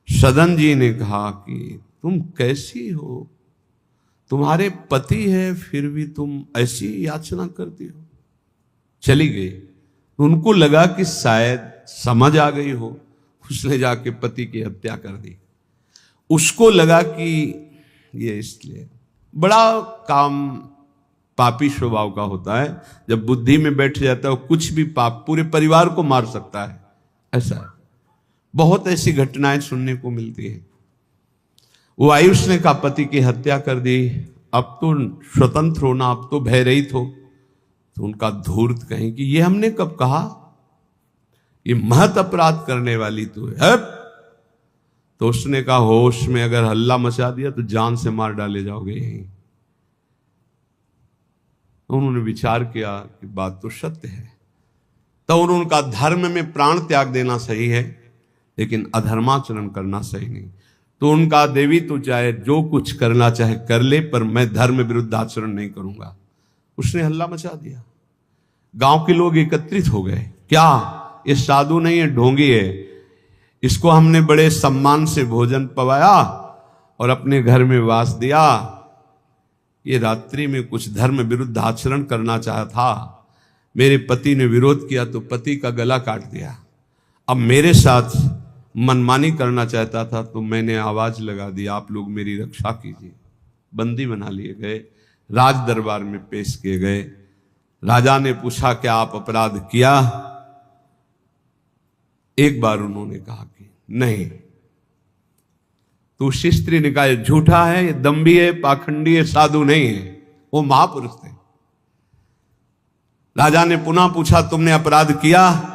Speaker 1: सदन जी ने कहा कि तुम कैसी हो? तुम्हारे पति है फिर भी तुम ऐसी याचना करती हो। चली गई। तो उनको लगा कि शायद समझ आ गई हो। उसने जाके पति की हत्या कर दी। उसको लगा कि ये इसलिए बड़ा काम पापी स्वभाव का होता है। जब बुद्धि में बैठ जाता है कुछ भी पाप पूरे परिवार को मार सकता है। ऐसा है, बहुत ऐसी घटनाएं सुनने को मिलती हैं। वो आयुष ने कहा पति की हत्या कर दी, अब तो स्वतंत्र होना, अब तो भय रहित हो। तो उनका धूर्त कहें कि ये हमने कब कहा? ये महत अपराध करने वाली तो है। तो उसने कहा होश में अगर हल्ला मचा दिया तो जान से मार डाले जाओगे यहीं। उन्होंने विचार किया कि बात तो सत्य है। तो उनका धर्म में प्राण त्याग देना सही है, लेकिन अधर्माचरण करना सही नहीं। तो उनका देवी तो चाहे जो कुछ करना चाहे कर ले, पर मैं धर्म विरुद्ध आचरण नहीं करूंगा। उसने हल्ला मचा दिया। गांव के लोग एकत्रित हो गए। क्या ये साधु नहीं है, ढोंगी है। इसको हमने बड़े सम्मान से भोजन पवाया और अपने घर में वास दिया। ये रात्रि में कुछ धर्म विरुद्ध आचरण करना चाहा था। मेरे पति ने विरोध किया तो पति का गला काट दिया। अब मेरे साथ मनमानी करना चाहता था तो मैंने आवाज लगा दी, आप लोग मेरी रक्षा कीजिए। बंदी बना लिए गए, राज दरबार में पेश किए गए। राजा ने पूछा क्या आप अपराध किया? एक बार उन्होंने कहा कि नहीं। तो उस स्त्री ने कहा झूठा है, ये दम्भी है, पाखंडी है, साधु नहीं है। वो महापुरुष थे। राजा ने पुनः पूछा तुमने अपराध किया?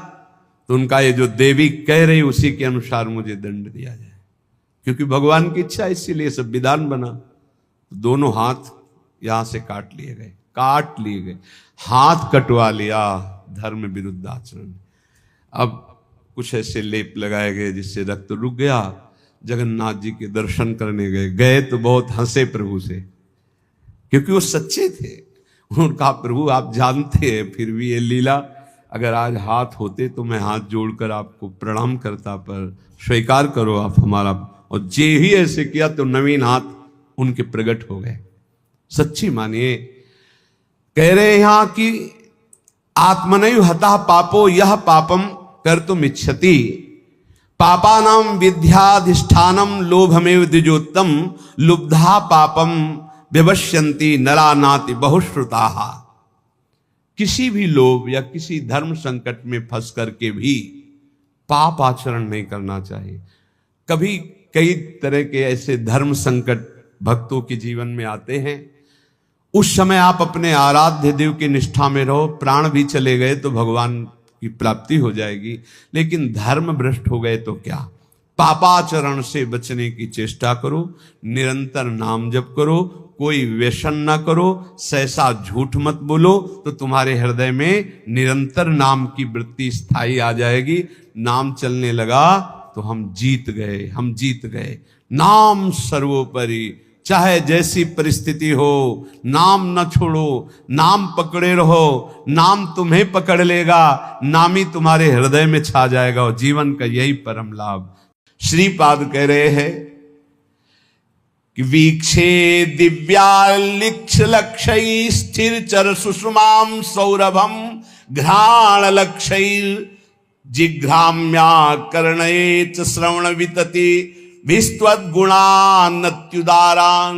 Speaker 1: तो उनका ये जो देवी कह रही उसी के अनुसार मुझे दंड दिया जाए, क्योंकि भगवान की इच्छा, इसीलिए सब विधान बना। तो दोनों हाथ यहां से काट लिए गए, हाथ कटवा लिया धर्म विरुद्ध आचरण। अब कुछ ऐसे लेप लगाए गए जिससे रक्त रुक गया। जगन्नाथ जी के दर्शन करने गए तो बहुत हंसे प्रभु से, क्योंकि वो सच्चे थे। उन्होंने कहा प्रभु आप जानते हैं, फिर भी ये लीला, अगर आज हाथ होते तो मैं हाथ जोड़कर आपको प्रणाम करता, पर स्वीकार करो आप हमारा। और जे ही ऐसे किया तो नवीन हाथ उनके प्रकट हो गए। सच्ची मानिए, कह रहे यहां कि आत्मनैव हतः पापो यह पापम कर्तुम इच्छति, पापानाम विद्याधिष्ठानम लोभमेव द्विजोत्तम, लुब्धा पापम विवश्यन्ति नरा नाति बहुश्रुताः। किसी भी लोभ या किसी धर्म संकट में फंस करके भी पाप आचरण नहीं करना चाहिए। कभी कई तरह के ऐसे धर्म संकट भक्तों के जीवन में आते हैं। उस समय आप अपने आराध्य देव की निष्ठा में रहो। प्राण भी चले गए तो भगवान की प्राप्ति हो जाएगी, लेकिन धर्म भ्रष्ट हो गए तो क्या? पापाचरण से बचने की चेष्टा करो, निरंतर नाम जप करो, कोई व्यसन ना करो, सहसा झूठ मत बोलो, तो तुम्हारे हृदय में निरंतर नाम की वृत्ति स्थायी आ जाएगी। नाम चलने लगा तो हम जीत गए। नाम सर्वोपरि, चाहे जैसी परिस्थिति हो, नाम न छोड़ो, नाम पकड़े रहो। नाम तुम्हें पकड़ लेगा, नाम ही तुम्हारे हृदय में छा जाएगा, और जीवन का यही परम लाभ। श्रीपाद कह रहे हैं कि वीक्षे दिव्यालिक्ष लक्षै स्थिर चर सुषमाम सौरभम घ्राण लक्षैर जिघ्राम्या कर्णयेच श्रवण वितति विस्त्वद गुणान्नत्युदारां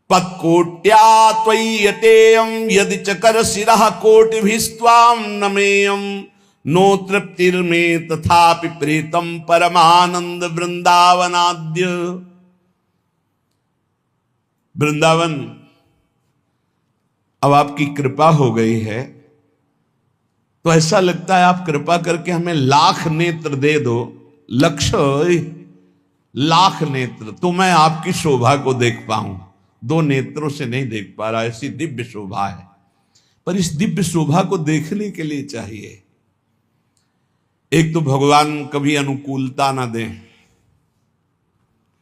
Speaker 1: पत्कोट्या त्वय्यतेयं यदि चकर शिरः कोटिभिस्त्वां नमेयं नो तृप्तिर्मे तथापि प्रीतम परमानंद वृंदावनाद्य। वृंदावन अब आपकी कृपा हो गई है तो ऐसा लगता है आप कृपा करके हमें लाख नेत्र दे दो, लक्ष्य लाख नेत्र तो मैं आपकी शोभा को देख पाऊं। दो नेत्रों से नहीं देख पा रहा, ऐसी दिव्य शोभा है। पर इस दिव्य शोभा को देखने के लिए चाहिए एक तो भगवान कभी अनुकूलता ना दें।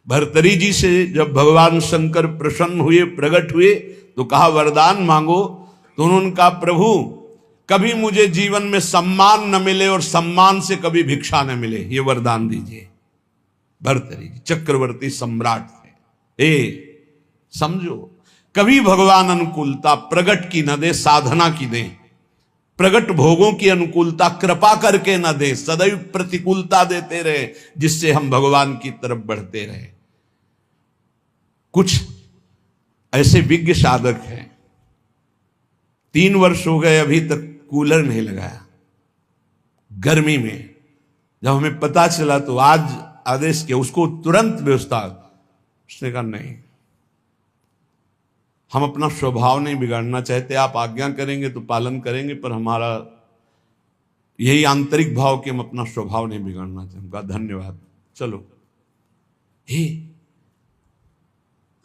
Speaker 1: भर्तरी जी से जब भगवान शंकर प्रसन्न हुए, प्रकट हुए तो कहा वरदान मांगो, तो उन्होंने कहा प्रभु कभी मुझे जीवन में सम्मान न मिले और सम्मान से कभी भिक्षा न मिले, ये वरदान दीजिए। भर्तरी जी चक्रवर्ती सम्राट थे। समझो कभी भगवान अनुकूलता प्रगट की न दे, साधना की दे, प्रगट भोगों की अनुकूलता कृपा करके न दे, सदैव प्रतिकूलता देते रहे जिससे हम भगवान की तरफ बढ़ते रहे। कुछ ऐसे विज्ञ साधक हैं 3 वर्ष हो गए अभी तक कूलर नहीं लगाया गर्मी में। जब हमें पता चला तो आज आदेश किया उसको तुरंत व्यवस्था। उसने कहा नहीं, हम अपना स्वभाव नहीं बिगाड़ना चाहते, आप आज्ञा करेंगे तो पालन करेंगे, पर हमारा यही आंतरिक भाव कि हम अपना स्वभाव नहीं बिगाड़ना चाहते। कहा धन्यवाद, चलो।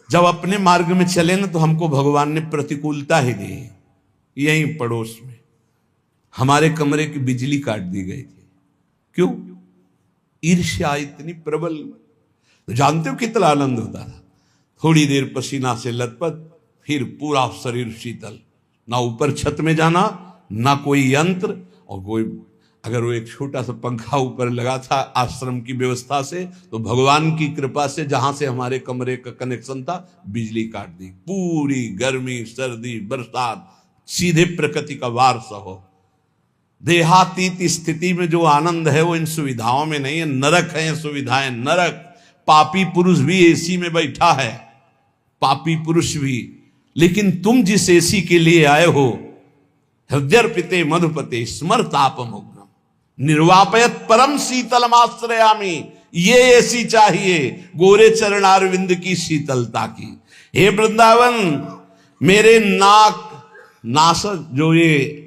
Speaker 1: जब अपने मार्ग में चले ना तो हमको भगवान ने प्रतिकूलता ही दी। यहीं पड़ोस में हमारे कमरे की बिजली काट दी गई थी। क्यों? ईर्ष्या इतनी प्रबल। तो जानते हो कितना आनंद होता था, थोड़ी देर पसीना से लथपथ, फिर पूरा शरीर शीतल, ना ऊपर छत में जाना, ना कोई यंत्र, और कोई अगर वो एक छोटा सा पंखा ऊपर लगा था आश्रम की व्यवस्था से, तो भगवान की कृपा से जहां से हमारे कमरे का कनेक्शन था बिजली काट दी। पूरी गर्मी, सर्दी, बरसात सीधे प्रकृति का वार सहो। देहातीत स्थिति में जो आनंद है वो इन सुविधाओं में नहीं है। नरक है ये सुविधाएं, नरक। पापी पुरुष भी एसी में बैठा है, पापी पुरुष भी। लेकिन तुम जिस एसी के लिए आए हो, हृदयर्पिते मधुपते स्मरतापमुग्नम निर्वापयत परम शीतलमाश्रयामि, ये एसी चाहिए गोरे चरणारविंद की शीतलता की। हे वृंदावन, मेरे नासक जो ये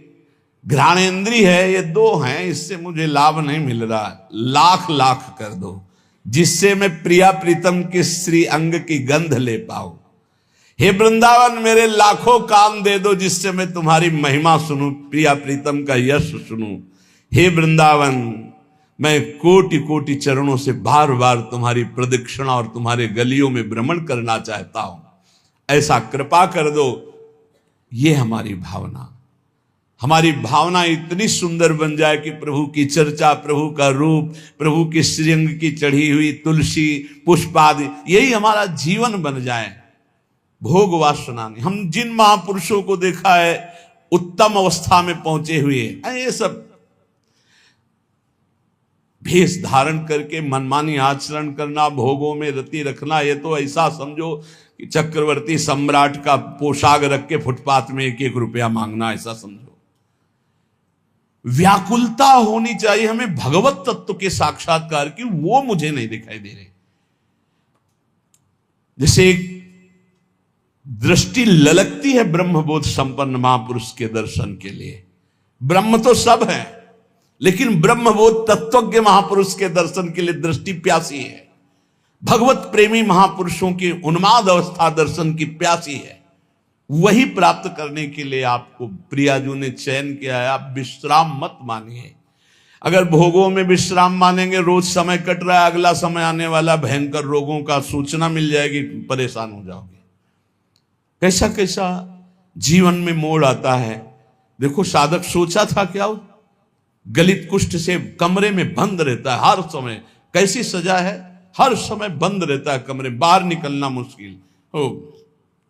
Speaker 1: घ्राणेन्द्रिय है, ये 2 हैं, इससे मुझे लाभ नहीं मिल रहा। लाख लाख कर दो जिससे मैं प्रिया प्रीतम के श्री अंग की गंध ले पाऊं। हे वृंदावन, मेरे लाखों कान दे दो जिससे मैं तुम्हारी महिमा सुनूं, प्रिया प्रीतम का यश सुनूं। हे वृंदावन, मैं कोटि कोटि चरणों से बार बार तुम्हारी प्रदक्षिणा और तुम्हारे गलियों में भ्रमण करना चाहता हूं, ऐसा कृपा कर दो। ये हमारी भावना, हमारी भावना इतनी सुंदर बन जाए कि प्रभु की चर्चा, प्रभु का रूप, प्रभु के श्रीअंग की चढ़ी हुई तुलसी पुष्प आदि, यही हमारा जीवन बन जाए। भोग वासना नहीं। हम जिन महापुरुषों को देखा है उत्तम अवस्था में पहुंचे हुए, ये सब भेष धारण करके मनमानी आचरण करना, भोगों में रति रखना, ये तो ऐसा समझो कि चक्रवर्ती सम्राट का पोशाक रख के फुटपाथ में 1-1 रुपया मांगना, ऐसा समझो। व्याकुलता होनी चाहिए हमें भगवत तत्व के साक्षात्कार की, वो मुझे नहीं दिखाई दे रही। जैसे एक दृष्टि ललकती है ब्रह्मबोध संपन्न महापुरुष के दर्शन के लिए। ब्रह्म तो सब है, लेकिन ब्रह्मबोध तत्वज्ञ महापुरुष के दर्शन के लिए दृष्टि प्यासी है। भगवत प्रेमी महापुरुषों की उन्माद अवस्था दर्शन की प्यासी है। वही प्राप्त करने के लिए आपको प्रियाजू ने चयन किया है। आप विश्राम मत मानिए। अगर भोगों में विश्राम मानेंगे, रोज समय कट रहा है, अगला समय आने वाला भयंकर रोगों का सूचना मिल जाएगी, परेशान हो जाओगे। कैसा कैसा जीवन में मोड़ आता है। देखो साधक सोचा था क्या, गलित कुष्ठ से कमरे में बंद रहता है हर समय, कैसी सजा है, हर समय बंद रहता है कमरे, बाहर निकलना मुश्किल हो।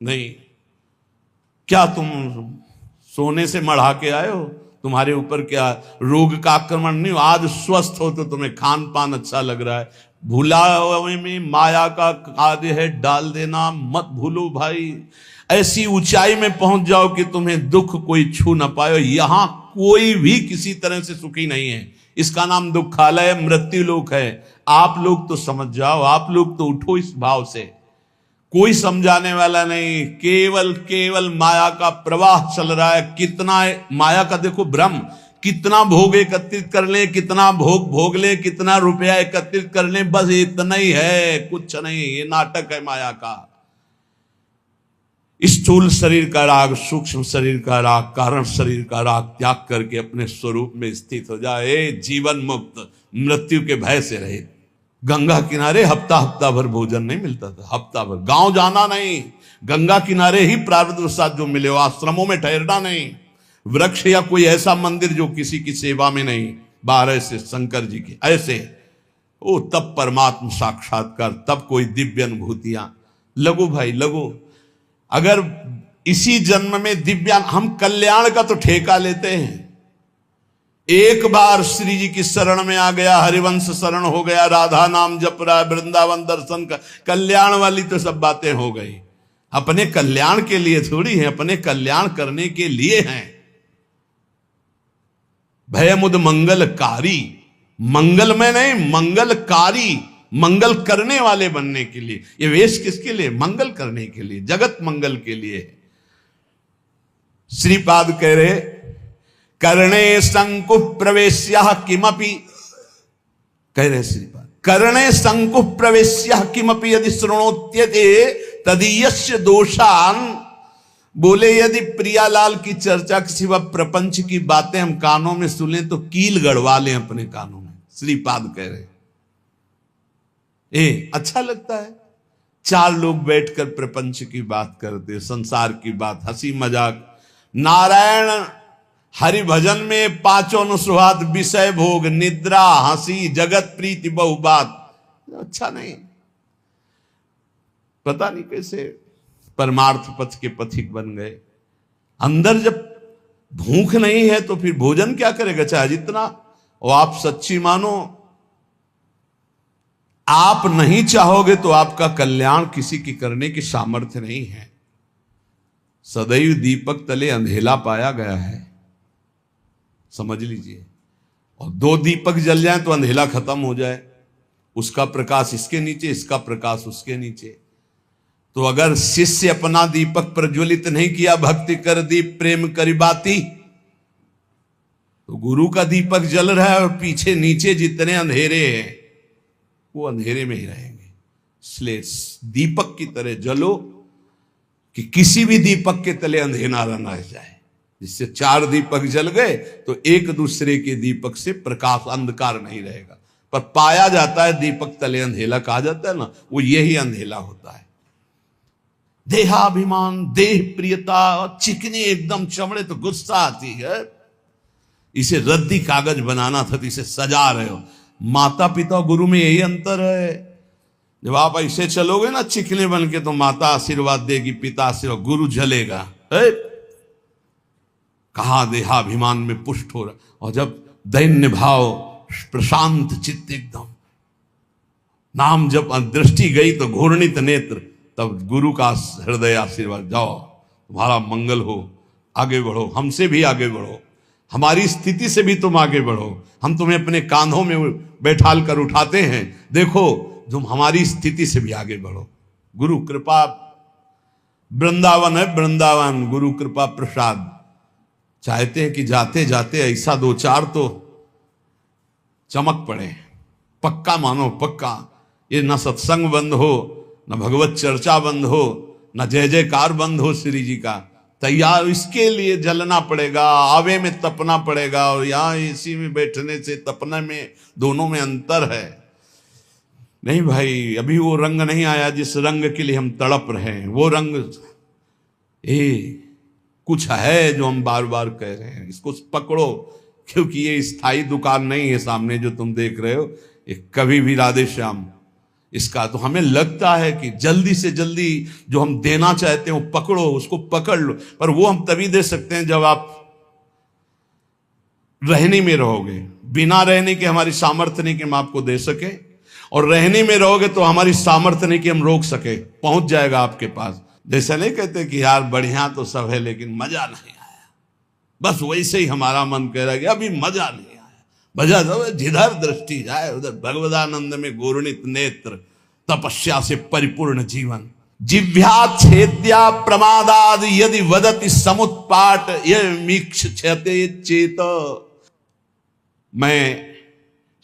Speaker 1: नहीं, क्या तुम सोने से मढ़ा के आए हो? तुम्हारे ऊपर क्या रोग का आक्रमण नहीं हो? आज स्वस्थ हो तो तुम्हें खान पान अच्छा लग रहा है। भुलावे में माया का कार्य है डाल देना, मत भूलो भाई। ऐसी ऊंचाई में पहुंच जाओ कि तुम्हें दुख कोई छू ना पाए। यहां कोई भी किसी तरह से सुखी नहीं है। इसका नाम दुखालय, मृत्यु लोक है। आप लोग तो समझ जाओ, आप लोग तो उठो इस भाव से। कोई समझाने वाला नहीं, केवल केवल माया का प्रवाह चल रहा है। कितना माया का देखो भ्रम, कितना भोग एकत्रित कर ले, कितना भोग भोग ले, कितना रुपया एकत्रित कर ले, बस इतना ही है, कुछ नहीं। ये नाटक है माया का। स्थूल शरीर का राग, सूक्ष्म शरीर का राग, कारण शरीर का राग त्याग करके अपने स्वरूप में स्थित हो जाए। जीवन मुक्त, मृत्यु के भय से रहे। गंगा किनारे हफ्ता हफ्ता भर भोजन नहीं मिलता था, हफ्ता भर। गांव जाना नहीं, गंगा किनारे ही प्रारब्ध साथ जो मिले हो। आश्रमों में ठहरना नहीं, वृक्ष या कोई ऐसा मंदिर जो किसी की सेवा में नहीं। 12 से शंकर जी के ऐसे, ओ तब परमात्म साक्षात्कार, तब कोई दिव्य अनुभूतियां। लगो भाई लगो। अगर इसी जन्म में दिव्यान, हम कल्याण का तो ठेका लेते हैं। एक बार श्री जी की शरण में आ गया, हरिवंश शरण हो गया, राधा नाम जप रहा, वृंदावन दर्शन का, कल्याण वाली तो सब बातें हो गई। अपने कल्याण के लिए थोड़ी है, अपने कल्याण करने के लिए हैं। भयमुद मंगलकारी, मंगल में नहीं, मंगलकारी, मंगल करने वाले बनने के लिए। ये वेश किसके लिए? मंगल करने के लिए, जगत मंगल के लिए। श्रीपाद कह रहे, करणे शंकुः प्रवेश्यः किमपि, कह रहे श्रीपाद, करणे शंकुः प्रवेश्यः किमपि यदि शृणोत्यते तदीयस्य दोषान। बोले यदि प्रियालाल की चर्चा के सिवा प्रपंच की बातें हम कानों में सुने तो कील गड़वा लें अपने कानों में। श्रीपाद कह रहे, अच्छा लगता है 4 लोग बैठकर प्रपंच की बात करते, संसार की बात, हंसी मजाक। नारायण हरि भजन में 5 अनुस्वाद, विषय भोग, निद्रा, हंसी, जगत प्रीति, बहु बात, अच्छा नहीं। पता नहीं कैसे परमार्थ पथ के पथिक बन गए। अंदर जब भूख नहीं है तो फिर भोजन क्या करेगा, चाहे जितना। और आप सच्ची मानो, आप नहीं चाहोगे तो आपका कल्याण किसी की करने की सामर्थ्य नहीं है। सदैव दीपक तले अंधेला पाया गया है, समझ लीजिए। और 2 दीपक जल जाए तो अंधेला खत्म हो जाए। उसका प्रकाश इसके नीचे, इसका प्रकाश उसके नीचे। तो अगर शिष्य अपना दीपक प्रज्वलित नहीं किया, भक्ति कर दीप प्रेम करी बाती, तो गुरु का दीपक जल रहा है और पीछे नीचे जितने अंधेरे हैं वो अंधेरे में ही रहेंगे। इसलिए दीपक की तरह जलो कि किसी भी दीपक के तले अंधेरा न रह जाए। जिससे 4 दीपक जल गए तो एक दूसरे के दीपक से प्रकाश, अंधकार नहीं रहेगा। पर पाया जाता है दीपक तले अंधेला कहा जाता है ना, वो यही अंधेला होता है। देहाभिमान, देह प्रियता, चिकनी एकदम चमड़े तो गुस्सा आती है। इसे रद्दी कागज बनाना था तो इसे सजा रहे हो। माता पिता गुरु में यही अंतर है। जब आप ऐसे चलोगे ना चिकने बन के, तो माता आशीर्वाद देगी, पिता आशीर्वाद, गुरु जलेगा। कहा देहाभिमान में पुष्ट हो रहा। और जब दैन्य भाव, प्रशांत चित्त एकदम, नाम जब दृष्टि गई तो घूर्णित नेत्र, तब गुरु का हृदय आशीर्वाद, जाओ तुम्हारा मंगल हो, आगे बढ़ो, हमसे भी आगे बढ़ो, हमारी स्थिति से भी तुम आगे बढ़ो। हम तुम्हें अपने कांधों में बैठाल कर उठाते हैं, देखो तुम हमारी स्थिति से भी आगे बढ़ो। गुरु कृपा, वृंदावन है वृंदावन, गुरु कृपा प्रसाद। चाहते हैं कि जाते जाते ऐसा 2-4 तो चमक पड़े, पक्का मानो पक्का। ये न सत्संग बंद हो, न भगवत चर्चा बंद हो, न जय जयकार बंद हो श्री जी का। तैयार इसके लिए जलना पड़ेगा, आवे में तपना पड़ेगा। और यहाँ एसी में बैठने से तपने में, दोनों में अंतर है। नहीं भाई, अभी वो रंग नहीं आया जिस रंग के लिए हम तड़प रहे हैं। वो रंग कुछ है जो हम बार बार कह रहे हैं, इसको पकड़ो। क्योंकि ये स्थायी दुकान नहीं है सामने जो तुम देख रहे हो, एक कभी भी राधे श्याम इसका। तो हमें लगता है कि जल्दी से जल्दी जो हम देना चाहते हैं वो पकड़ो, उसको पकड़ लो, पर वो हम तभी दे सकते हैं जब आप रहने में रहोगे। बिना रहने के हमारी सामर्थ्य नहीं कि हम आपको दे सके, और रहने में रहोगे तो हमारी सामर्थ्य नहीं कि हम रोक सके, पहुंच जाएगा आपके पास। जैसा नहीं कहते कि यार बढ़िया तो सब है लेकिन मजा नहीं आया, बस वैसे ही हमारा मन कह रहा है कि अभी मजा नहीं आया। मजा तो जिधर दृष्टि जाए उधर भगवदानंद में गुरुणित नेत्र, तपस्या से परिपूर्ण जीवन। जिह्वा छेद्या प्रमादाद यदि वदति समुत्पाट ये मीक्षते चेत। मैं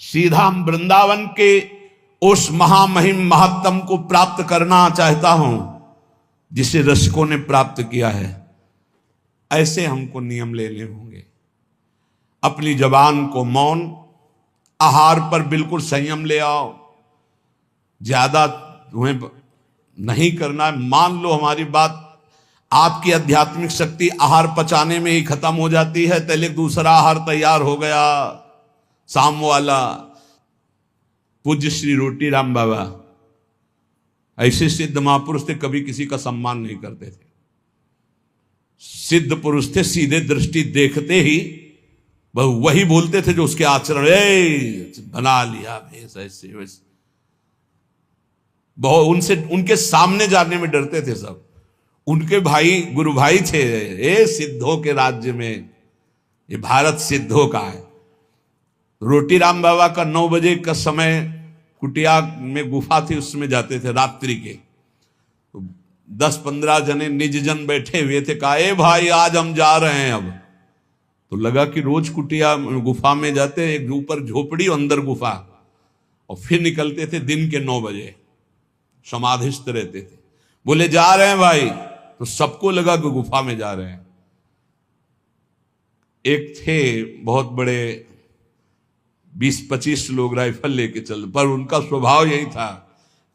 Speaker 1: सीधा वृंदावन के उस महामहिम महत्तम को प्राप्त करना चाहता हूं जिसे रसिकों ने प्राप्त किया है। ऐसे हमको नियम लेने होंगे। अपनी जबान को मौन, आहार पर बिल्कुल संयम ले आओ, ज्यादा तुम्हें नहीं करना है। मान लो हमारी बात, आपकी आध्यात्मिक शक्ति आहार पचाने में ही खत्म हो जाती है, पहले दूसरा आहार तैयार हो गया शाम वाला। पूज्य श्री रोटी राम बाबा ऐसे सिद्ध महापुरुष थे, कभी किसी का सम्मान नहीं करते थे। सिद्ध पुरुष थे, सीधे दृष्टि देखते ही वही बोलते थे जो उसके आचरण, बना लिया भेष ऐसे वैसे। बहुत उनसे, उनके सामने जाने में डरते थे सब। उनके भाई गुरु भाई थे, ये सिद्धों के राज्य में, ये भारत सिद्धों का है। रोटी राम बाबा का 9 बजे का समय, कुटिया में गुफा थी उसमें जाते थे रात्रि के। तो 10-15 जने निज जन बैठे हुए थे, कहा ए भाई आज हम जा रहे हैं। अब तो लगा कि रोज कुटिया गुफा में जाते, एक ऊपर झोपड़ी अंदर गुफा, और फिर निकलते थे दिन के 9 बजे, समाधिस्थ रहते थे। बोले जा रहे हैं भाई, तो सबको लगा कि गुफा में जा रहे हैं। एक थे बहुत बड़े, 20-25 लोग राइफल लेके चल, पर उनका स्वभाव यही था,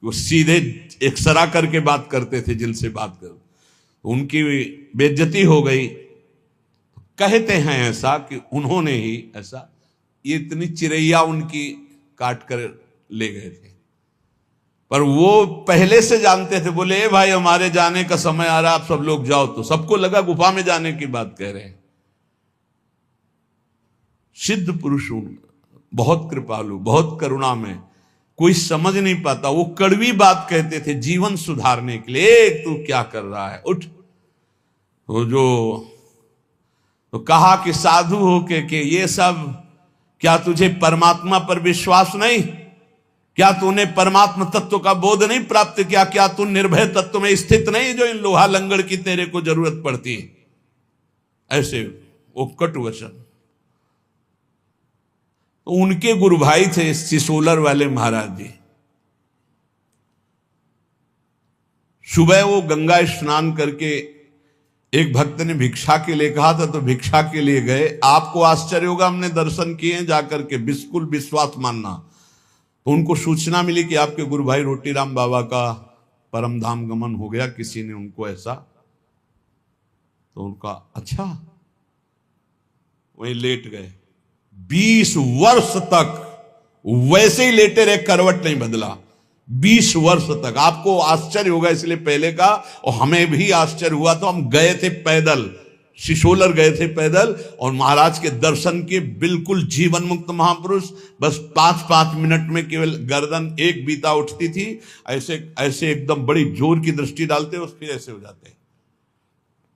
Speaker 1: वो सीधे एक्सरा करके बात करते थे जिनसे बात कर। उनकी बेइज्जती हो गई। कहते हैं ऐसा कि उन्होंने ही ऐसा, ये इतनी चिड़ैया उनकी काट कर ले गए थे, पर वो पहले से जानते थे। बोले ए भाई हमारे जाने का समय आ रहा, आप सब लोग जाओ। तो सबको लगा गुफा में जाने की बात कह रहे हैं। सिद्ध पुरुष बहुत कृपालु, बहुत करुणा में, कोई समझ नहीं पाता, वो कड़वी बात कहते थे जीवन सुधारने के लिए। तू क्या कर रहा है, उठ। तो कहा कि साधु हो के ये सब, क्या तुझे परमात्मा पर विश्वास नहीं? क्या तूने परमात्मा तत्व का बोध नहीं प्राप्त किया? क्या तू निर्भय तत्व में स्थित नहीं जो इन लोहा लंगड़ की तेरे को जरूरत पड़ती है? ऐसे वो कटु वचन। तो उनके गुरु भाई थे सिसोलर वाले महाराज जी। सुबह वो गंगा स्नान करके, एक भक्त ने भिक्षा के लिए कहा था तो भिक्षा के लिए गए। आपको आश्चर्य होगा, हमने दर्शन किए जाकर के, बिल्कुल विश्वास मानना। तो उनको सूचना मिली कि आपके गुरु भाई रोटी राम बाबा का परम धाम गमन हो गया, किसी ने उनको ऐसा। तो उनका अच्छा, वहीं लेट गए। 20 वर्ष तक वैसे ही लेटे रहे, करवट नहीं बदला। 20 वर्ष तक। आपको आश्चर्य होगा इसलिए पहले का, और हमें भी आश्चर्य हुआ। तो हम गए थे पैदल, सिसोलर गए थे पैदल, और महाराज के दर्शन किए। बिल्कुल जीवन मुक्त महापुरुष। बस 5-5 मिनट में केवल गर्दन एक बीता उठती थी, ऐसे ऐसे एकदम बड़ी जोर की दृष्टि डालते, और फिर ऐसे हो जाते।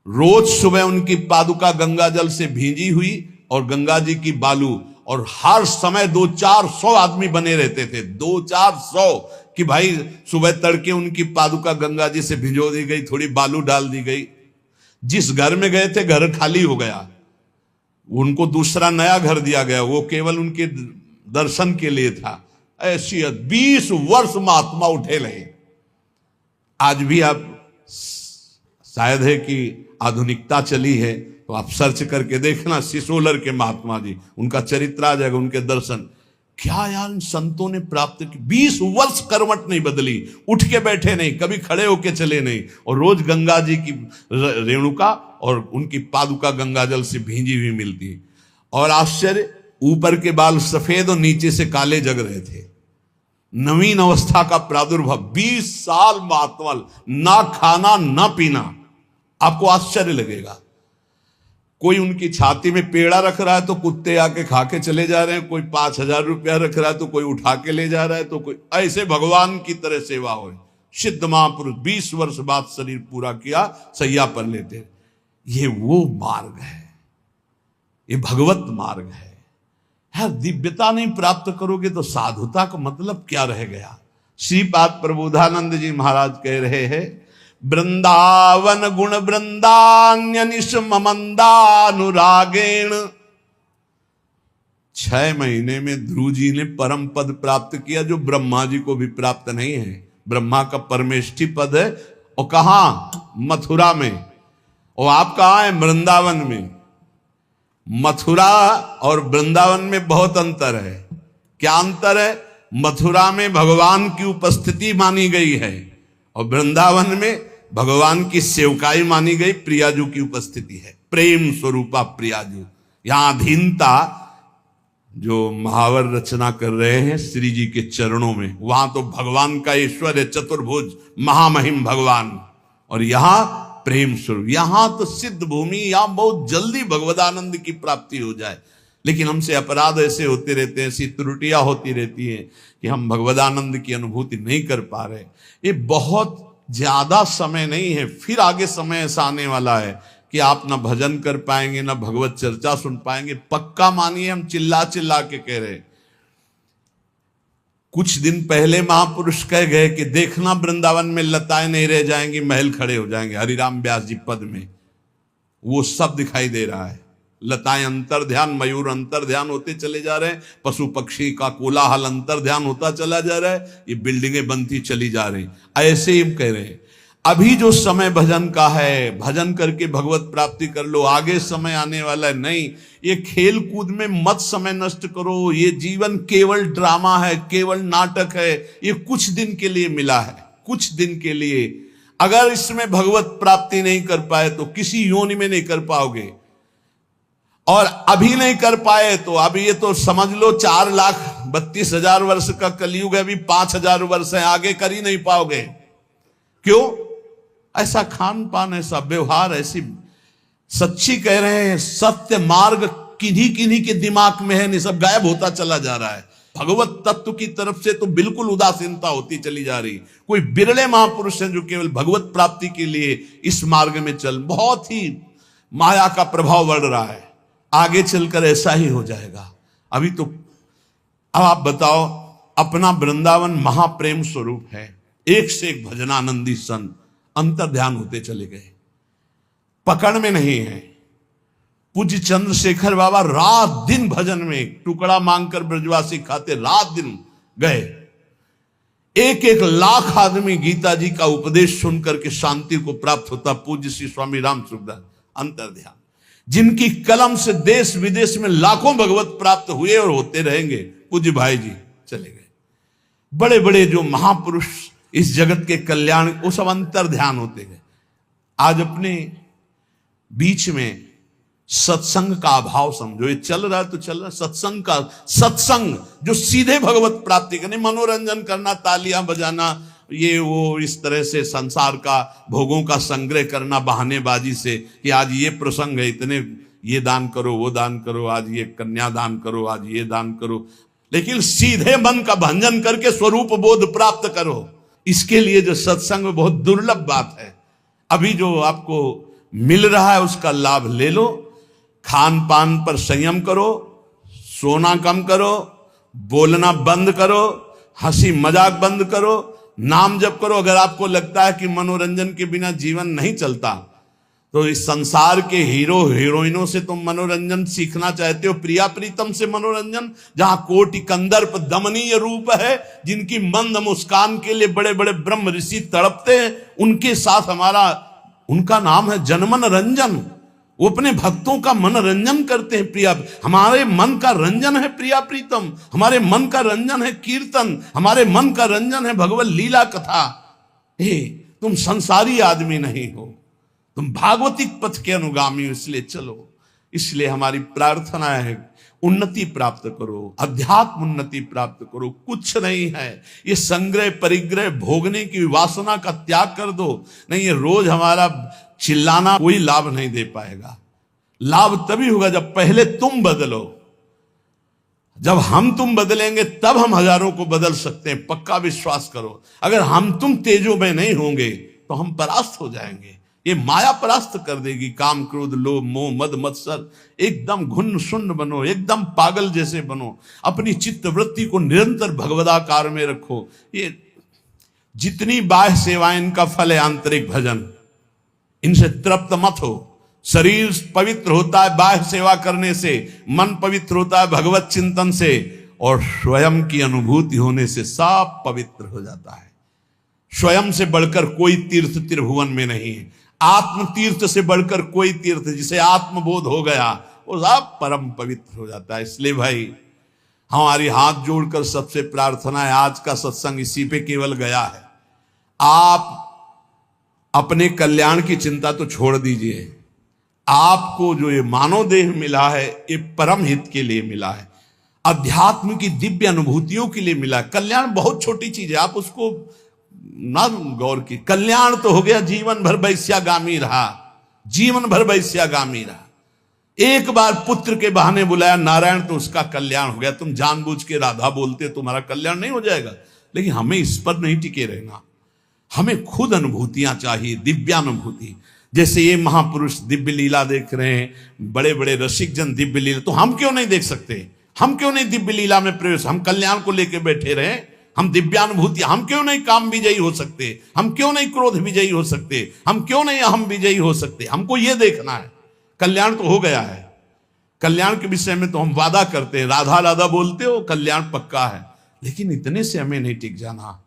Speaker 1: रोज सुबह उनकी पादुका गंगा जल से भींजी हुई, और गंगा जी की बालू, और हर समय 200-400 आदमी बने रहते थे। 200-400 कि भाई सुबह तड़के उनकी पादुका गंगा जी से भिजो दी गई, थोड़ी बालू डाल दी गई। जिस घर में गए थे घर खाली हो गया, उनको दूसरा नया घर दिया गया, वो केवल उनके दर्शन के लिए था। ऐसी 20 वर्ष महात्मा उठे रहे। आज भी आप, शायद है कि आधुनिकता चली है तो आप सर्च करके देखना, सिसोलर के महात्मा जी, उनका चरित्र आ जाएगा, उनके दर्शन। क्या यार इन संतों ने प्राप्त की। 20 वर्ष करवट नहीं बदली, उठ के बैठे नहीं, कभी खड़े होके चले नहीं, और रोज गंगा जी की रेणुका और उनकी पादुका गंगा जल से भींजी हुई मिलती। और आश्चर्य, ऊपर के बाल सफेद और नीचे से काले जग रहे थे। नवीन अवस्था का प्रादुर्भाव, 20 साल मातवल, ना खाना ना पीना। आपको आश्चर्य लगेगा, कोई उनकी छाती में पेड़ा रख रहा है तो कुत्ते आके खा के चले जा रहे हैं, कोई 5,000 रुपया रख रहा है तो कोई उठा के ले जा रहा है, तो कोई ऐसे भगवान की तरह सेवा हो। सिद्ध महापुरुष 20 वर्ष बाद शरीर पूरा किया, सैया पर लेते। ये वो मार्ग है, ये भगवत मार्ग है। यार दिव्यता नहीं प्राप्त करोगे तो साधुता का मतलब क्या रह गया। श्रीपाद प्रबोधानंद जी महाराज कह रहे हैं, वृंदावन गुण वृंदान्यनिश ममंदानुरागेण। 6 महीने में ध्रुव जी ने परम पद प्राप्त किया, जो ब्रह्मा जी को भी प्राप्त नहीं है। ब्रह्मा का परमेष्ठी पद है, और कहां? मथुरा में। और आप कहां है? वृंदावन में। मथुरा और वृंदावन में बहुत अंतर है। क्या अंतर है? मथुरा में भगवान की उपस्थिति मानी गई है, और वृंदावन में भगवान की सेवकाई मानी गई, प्रियाजू की उपस्थिति है। प्रेम स्वरूपा प्रियाजू। यहां अधीनता, जो महावर रचना कर रहे हैं श्री जी के चरणों में, वहां तो भगवान का ऐश्वर्य, चतुर्भुज महामहिम भगवान, और यहां प्रेम स्वरूप। यहां तो सिद्ध भूमि, यहां बहुत जल्दी भगवदानंद की प्राप्ति हो जाए। लेकिन हमसे अपराध ऐसे होते रहते हैं, ऐसी त्रुटियां होती रहती हैं कि हम भगवदानंद की अनुभूति नहीं कर पा रहे। ये बहुत ज्यादा समय नहीं है, फिर आगे समय ऐसा आने वाला है कि आप ना भजन कर पाएंगे, ना भगवत चर्चा सुन पाएंगे। पक्का मानिए, हम चिल्ला चिल्ला के कह रहे। कुछ दिन पहले महापुरुष कह गए कि देखना वृंदावन में लताएं नहीं रह जाएंगी, महल खड़े हो जाएंगे। हरिराम व्यास जी पद में वो सब दिखाई दे रहा है। लताएं अंतर ध्यान, मयूर अंतर ध्यान होते चले जा रहे हैं, पशु पक्षी का कोलाहल अंतर ध्यान होता चला जा रहा है, ये बिल्डिंगें बनती चली जा रही। ऐसे ही कह रहे हैं, अभी जो समय भजन का है, भजन करके भगवत प्राप्ति कर लो, आगे समय आने वाला है। नहीं, ये खेल कूद में मत समय नष्ट करो। ये जीवन केवल ड्रामा है, केवल नाटक है। ये कुछ दिन के लिए मिला है, कुछ दिन के लिए। अगर इसमें भगवत प्राप्ति नहीं कर पाए तो किसी योनि में नहीं कर पाओगे, और अभी नहीं कर पाए तो अभी ये तो समझ लो 4,32,000 वर्ष का कलयुग है, अभी 5,000 वर्ष है, आगे कर ही नहीं पाओगे। क्यों? ऐसा खान पान, ऐसा व्यवहार, ऐसी सच्ची कह रहे हैं, सत्य मार्ग किन्हीं किन्हीं के दिमाग में है, नहीं सब गायब होता चला जा रहा है। भगवत तत्व की तरफ से तो बिल्कुल उदासीनता होती चली जा रही। कोई बिरले महापुरुष हैं जो केवल भगवत प्राप्ति के लिए इस मार्ग में चल। बहुत ही माया का प्रभाव बढ़ रहा है, आगे चलकर ऐसा ही हो जाएगा। अभी तो अब आप बताओ, अपना वृंदावन महाप्रेम स्वरूप है, एक से एक भजनानंदी संत अंतर ध्यान होते चले गए, पकड़ में नहीं है। पूज्य चंद्रशेखर बाबा रात दिन भजन में टुकड़ा मांगकर ब्रजवासी खाते, रात दिन गए। 1-1 लाख आदमी गीता जी का उपदेश सुनकर के शांति को प्राप्त होता। पूज्य श्री स्वामी राम सुखदास अंतर ध्यान, जिनकी कलम से देश विदेश में लाखों भगवत प्राप्त हुए और होते रहेंगे। पूज्य भाई जी चले गए। बड़े बड़े जो महापुरुष इस जगत के कल्याण, वो सब अंतर ध्यान होते गए। आज अपने बीच में सत्संग का अभाव समझो। ये चल रहा है तो चल रहा है, सत्संग का, सत्संग जो सीधे भगवत प्राप्ति करने, मनोरंजन करना, तालियां बजाना, ये वो इस तरह से संसार का भोगों का संग्रह करना बहानेबाजी से, कि आज ये प्रसंग है, इतने ये दान करो, वो दान करो, आज ये कन्या दान करो, आज ये दान करो। लेकिन सीधे मन का भंजन करके स्वरूप बोध प्राप्त करो। इसके लिए जो सत्संग में बहुत दुर्लभ बात है, अभी जो आपको मिल रहा है उसका लाभ ले लो। खान पान पर संयम करो, सोना कम करो, बोलना बंद करो, हंसी मजाक बंद करो, नाम जप करो। अगर आपको लगता है कि मनोरंजन के बिना जीवन नहीं चलता, तो इस संसार के हीरो हीरोइनों से तुम मनोरंजन सीखना चाहते हो, प्रिया प्रीतम से मनोरंजन, जहां कोटि कंदर्प दमनीय रूप है, जिनकी मंद मुस्कान के लिए बड़े बड़े ब्रह्म ऋषि तड़पते हैं, उनके साथ हमारा, उनका नाम है जनमन रंजन। वो अपने भक्तों का मनोरंजन करते हैं। प्रिया, हमारे मन का रंजन है प्रिया प्रीतम, हमारे मन का रंजन है कीर्तन, हमारे मन का रंजन है भगवत लीला कथा। तुम संसारी आदमी नहीं हो, तुम भागवतिक पथ के अनुगामी हो, इसलिए चलो। इसलिए हमारी प्रार्थना है, उन्नति प्राप्त करो, अध्यात्म उन्नति प्राप्त करो। कुछ नहीं है ये संग्रह परिग्रह भोगने की वासना का त्याग कर दो। नहीं, ये रोज हमारा चिल्लाना कोई लाभ नहीं दे पाएगा। लाभ तभी होगा जब पहले तुम बदलो। जब हम तुम बदलेंगे तब हम हजारों को बदल सकते हैं, पक्का विश्वास करो। अगर हम तुम तेजो में नहीं होंगे तो हम परास्त हो जाएंगे। ये माया परास्त कर देगी। काम क्रोध लोभ मोह मद मत्सर, एकदम घुन्न शून्य बनो, एकदम पागल जैसे बनो। अपनी चित्त वृत्ति को निरंतर भगवदाकार में रखो। ये जितनी बाह्य सेवाएं, इनका फल है आंतरिक भजन। इनसे तृप्त मत हो। शरीर पवित्र होता है बाह्य सेवा करने से, मन पवित्र होता है भगवत चिंतन से, और स्वयं की अनुभूति होने से सब पवित्र हो जाता है। स्वयं से बढ़कर कोई तीर्थ त्रिभुवन में नहीं है। आत्म तीर्थ से बढ़कर कोई तीर्थ, जिसे आत्मबोध हो गया वो सब परम पवित्र हो जाता है। इसलिए भाई हमारी हाथ जोड़कर सबसे प्रार्थना है, आज का सत्संग इसी पे केवल गया है। आप अपने कल्याण की चिंता तो छोड़ दीजिए। आपको जो ये मानव देह मिला है ये परम हित के लिए मिला है, अध्यात्म की दिव्य अनुभूतियों के लिए मिला है। कल्याण बहुत छोटी चीज है, आप उसको ना गौर की। कल्याण तो हो गया जीवन भर वैश्यागामी रहा, जीवन भर वैश्यागामी रहा। एक बार पुत्र के बहाने बुलाया नारायण तो उसका कल्याण हो गया। तुम जानबूझ के राधा बोलते तुम्हारा कल्याण नहीं हो जाएगा। लेकिन हमें इस पर नहीं टिके रहना, हमें खुद अनुभूतियां चाहिए, दिव्यानुभूति। जैसे ये महापुरुष दिव्य लीला देख रहे हैं, बड़े बड़े रसिक जन दिव्य लीला, तो हम क्यों नहीं देख सकते? हम क्यों नहीं दिव्य लीला में प्रवेश? हम कल्याण को लेकर बैठे रहे, हम दिव्यानुभूति, हम क्यों नहीं काम विजयी हो सकते? हम क्यों नहीं क्रोध विजयी हो सकते? हम क्यों नहीं अहम विजयी हो सकते? हमको ये देखना है। कल्याण तो हो गया है, कल्याण के विषय में तो हम वादा करते हैं, राधा राधा बोलते हो, कल्याण पक्का है। लेकिन इतने से हमें नहीं टिक जाना,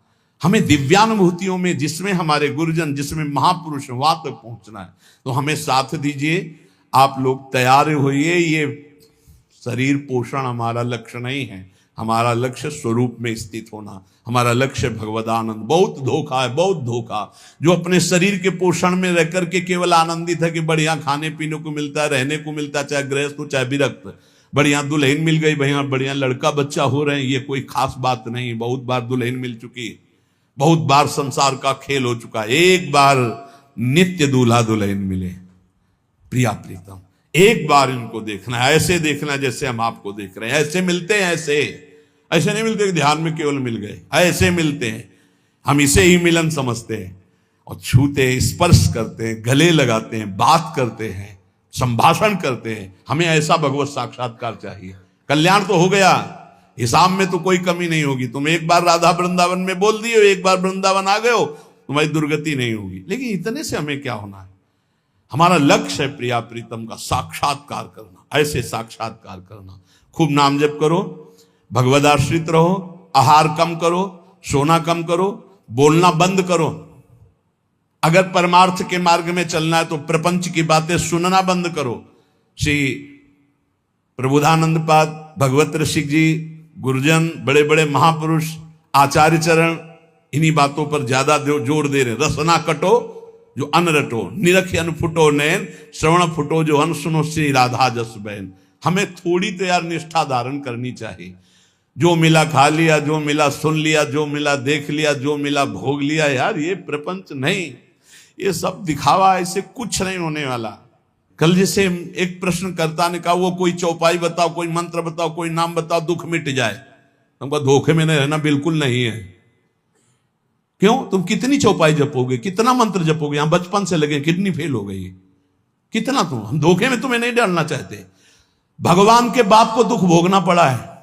Speaker 1: हमें दिव्यानुभूतियों में, जिसमें हमारे गुरुजन, जिसमें महापुरुष, वहां तक पहुंचना है। तो हमें साथ दीजिए, आप लोग तैयार होइए। ये शरीर पोषण हमारा लक्ष्य नहीं है, हमारा लक्ष्य स्वरूप में स्थित होना, हमारा लक्ष्य भगवदानंद। बहुत धोखा है, बहुत धोखा। जो अपने शरीर के पोषण में रह करके केवल आनंदित है कि बढ़िया खाने पीने को मिलता है, रहने को मिलता है, चाहे गृहस्थ हो चाहे विरक्त, बढ़िया दुल्हन मिल गई, भैया बढ़िया लड़का बच्चा हो रहे हैं, ये कोई खास बात नहीं। बहुत बार दुल्हन मिल चुकी, बहुत बार संसार का खेल हो चुका। एक बार नित्य दूल्हा दुल्हन मिले, प्रिया प्रीतम, एक बार इनको देखना है, ऐसे देखना है जैसे हम आपको देख रहे हैं। ऐसे मिलते हैं, ऐसे नहीं मिलते कि ध्यान में केवल मिल गए, ऐसे मिलते हैं। हम इसे ही मिलन समझते हैं, और छूते हैं, स्पर्श करते हैं, गले लगाते हैं, बात करते हैं, संभाषण करते हैं। हमें ऐसा भगवत साक्षात्कार चाहिए। कल्याण तो हो गया, हिसाब में तो कोई कमी नहीं होगी। तुम एक बार राधा वृंदावन में बोल दिए, एक बार वृंदावन आ गए हो, तुम्हारी दुर्गति नहीं होगी। लेकिन इतने से हमें क्या होना है? हमारा लक्ष्य है प्रिया प्रीतम का साक्षात्कार करना, ऐसे साक्षात्कार करना। खूब नाम जप करो, भगवदाश्रित रहो, आहार कम करो, सोना कम करो, बोलना बंद करो। अगर परमार्थ के मार्ग में चलना है तो प्रपंच की बातें सुनना बंद करो। श्री प्रबोधानंद पाद, भगवत ऋषिक जी, गुरुजन, बड़े बड़े महापुरुष, आचार्य चरण इन्हीं बातों पर ज्यादा जोर दे रहे। रसना कटो जो अन रटो, निरख अन फुटो नैन, श्रवण फुटो जो अन सुनो, श्री राधा जस बहन। हमें थोड़ी तो यार निष्ठा धारण करनी चाहिए। जो मिला खा लिया, जो मिला सुन लिया, जो मिला देख लिया, जो मिला भोग लिया, यार ये प्रपंच नहीं, ये सब दिखावा, ऐसे कुछ नहीं होने वाला। कल जैसे एक प्रश्नकर्ता ने कहा, वो कोई चौपाई बताओ, कोई मंत्र बताओ, कोई नाम बताओ, दुख मिट जाए। हमको धोखे में नहीं रहना, बिल्कुल नहीं है। क्यों? तुम कितनी चौपाई जपोगे, कितना मंत्र जपोगे? यहां बचपन से लगे, किडनी फेल हो गई, कितना? हम धोखे में तुम्हें नहीं डालना चाहते। भगवान के बाप को दुख भोगना पड़ा है।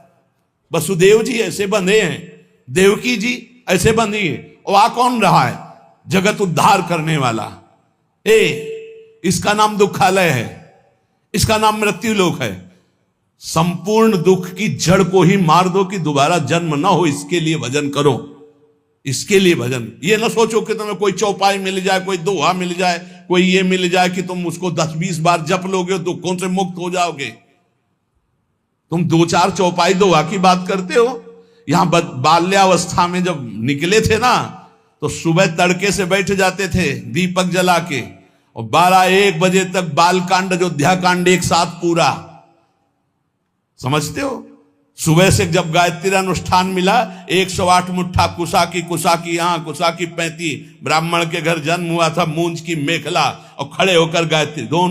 Speaker 1: वसुदेव जी ऐसे बंधे हैं, देवकी जी ऐसे बंधी है, और आ कौन रहा है? जगत उद्धार करने वाला। इसका नाम दुखालय है, इसका नाम मृत्यु लोक है। संपूर्ण दुख की जड़ को ही मार दो कि दोबारा जन्म ना हो, इसके लिए भजन करो, इसके लिए भजन। ये ना सोचो कि तुम्हें कोई चौपाई मिल जाए, कोई दोहा मिल जाए, कोई ये मिल जाए कि तुम उसको 10-20 बार जप लोगे तो दुखों से मुक्त हो जाओगे। तुम 2-4 चौपाई दोहा की बात करते हो। यहां बाल्यावस्था में जब निकले थे ना, तो सुबह तड़के से बैठ जाते थे दीपक जला के, और 12-1 बजे तक बालकांड अयोध्या कांड एक साथ पूरा। समझते हो? सुबह से जब गायत्री अनुष्ठान मिला, 108 मुट्ठा कुसा की यहाँ कुसा की 35, ब्राह्मण के घर जन्म हुआ था, मूंज की मेखला और खड़े होकर गायत्री, दोनों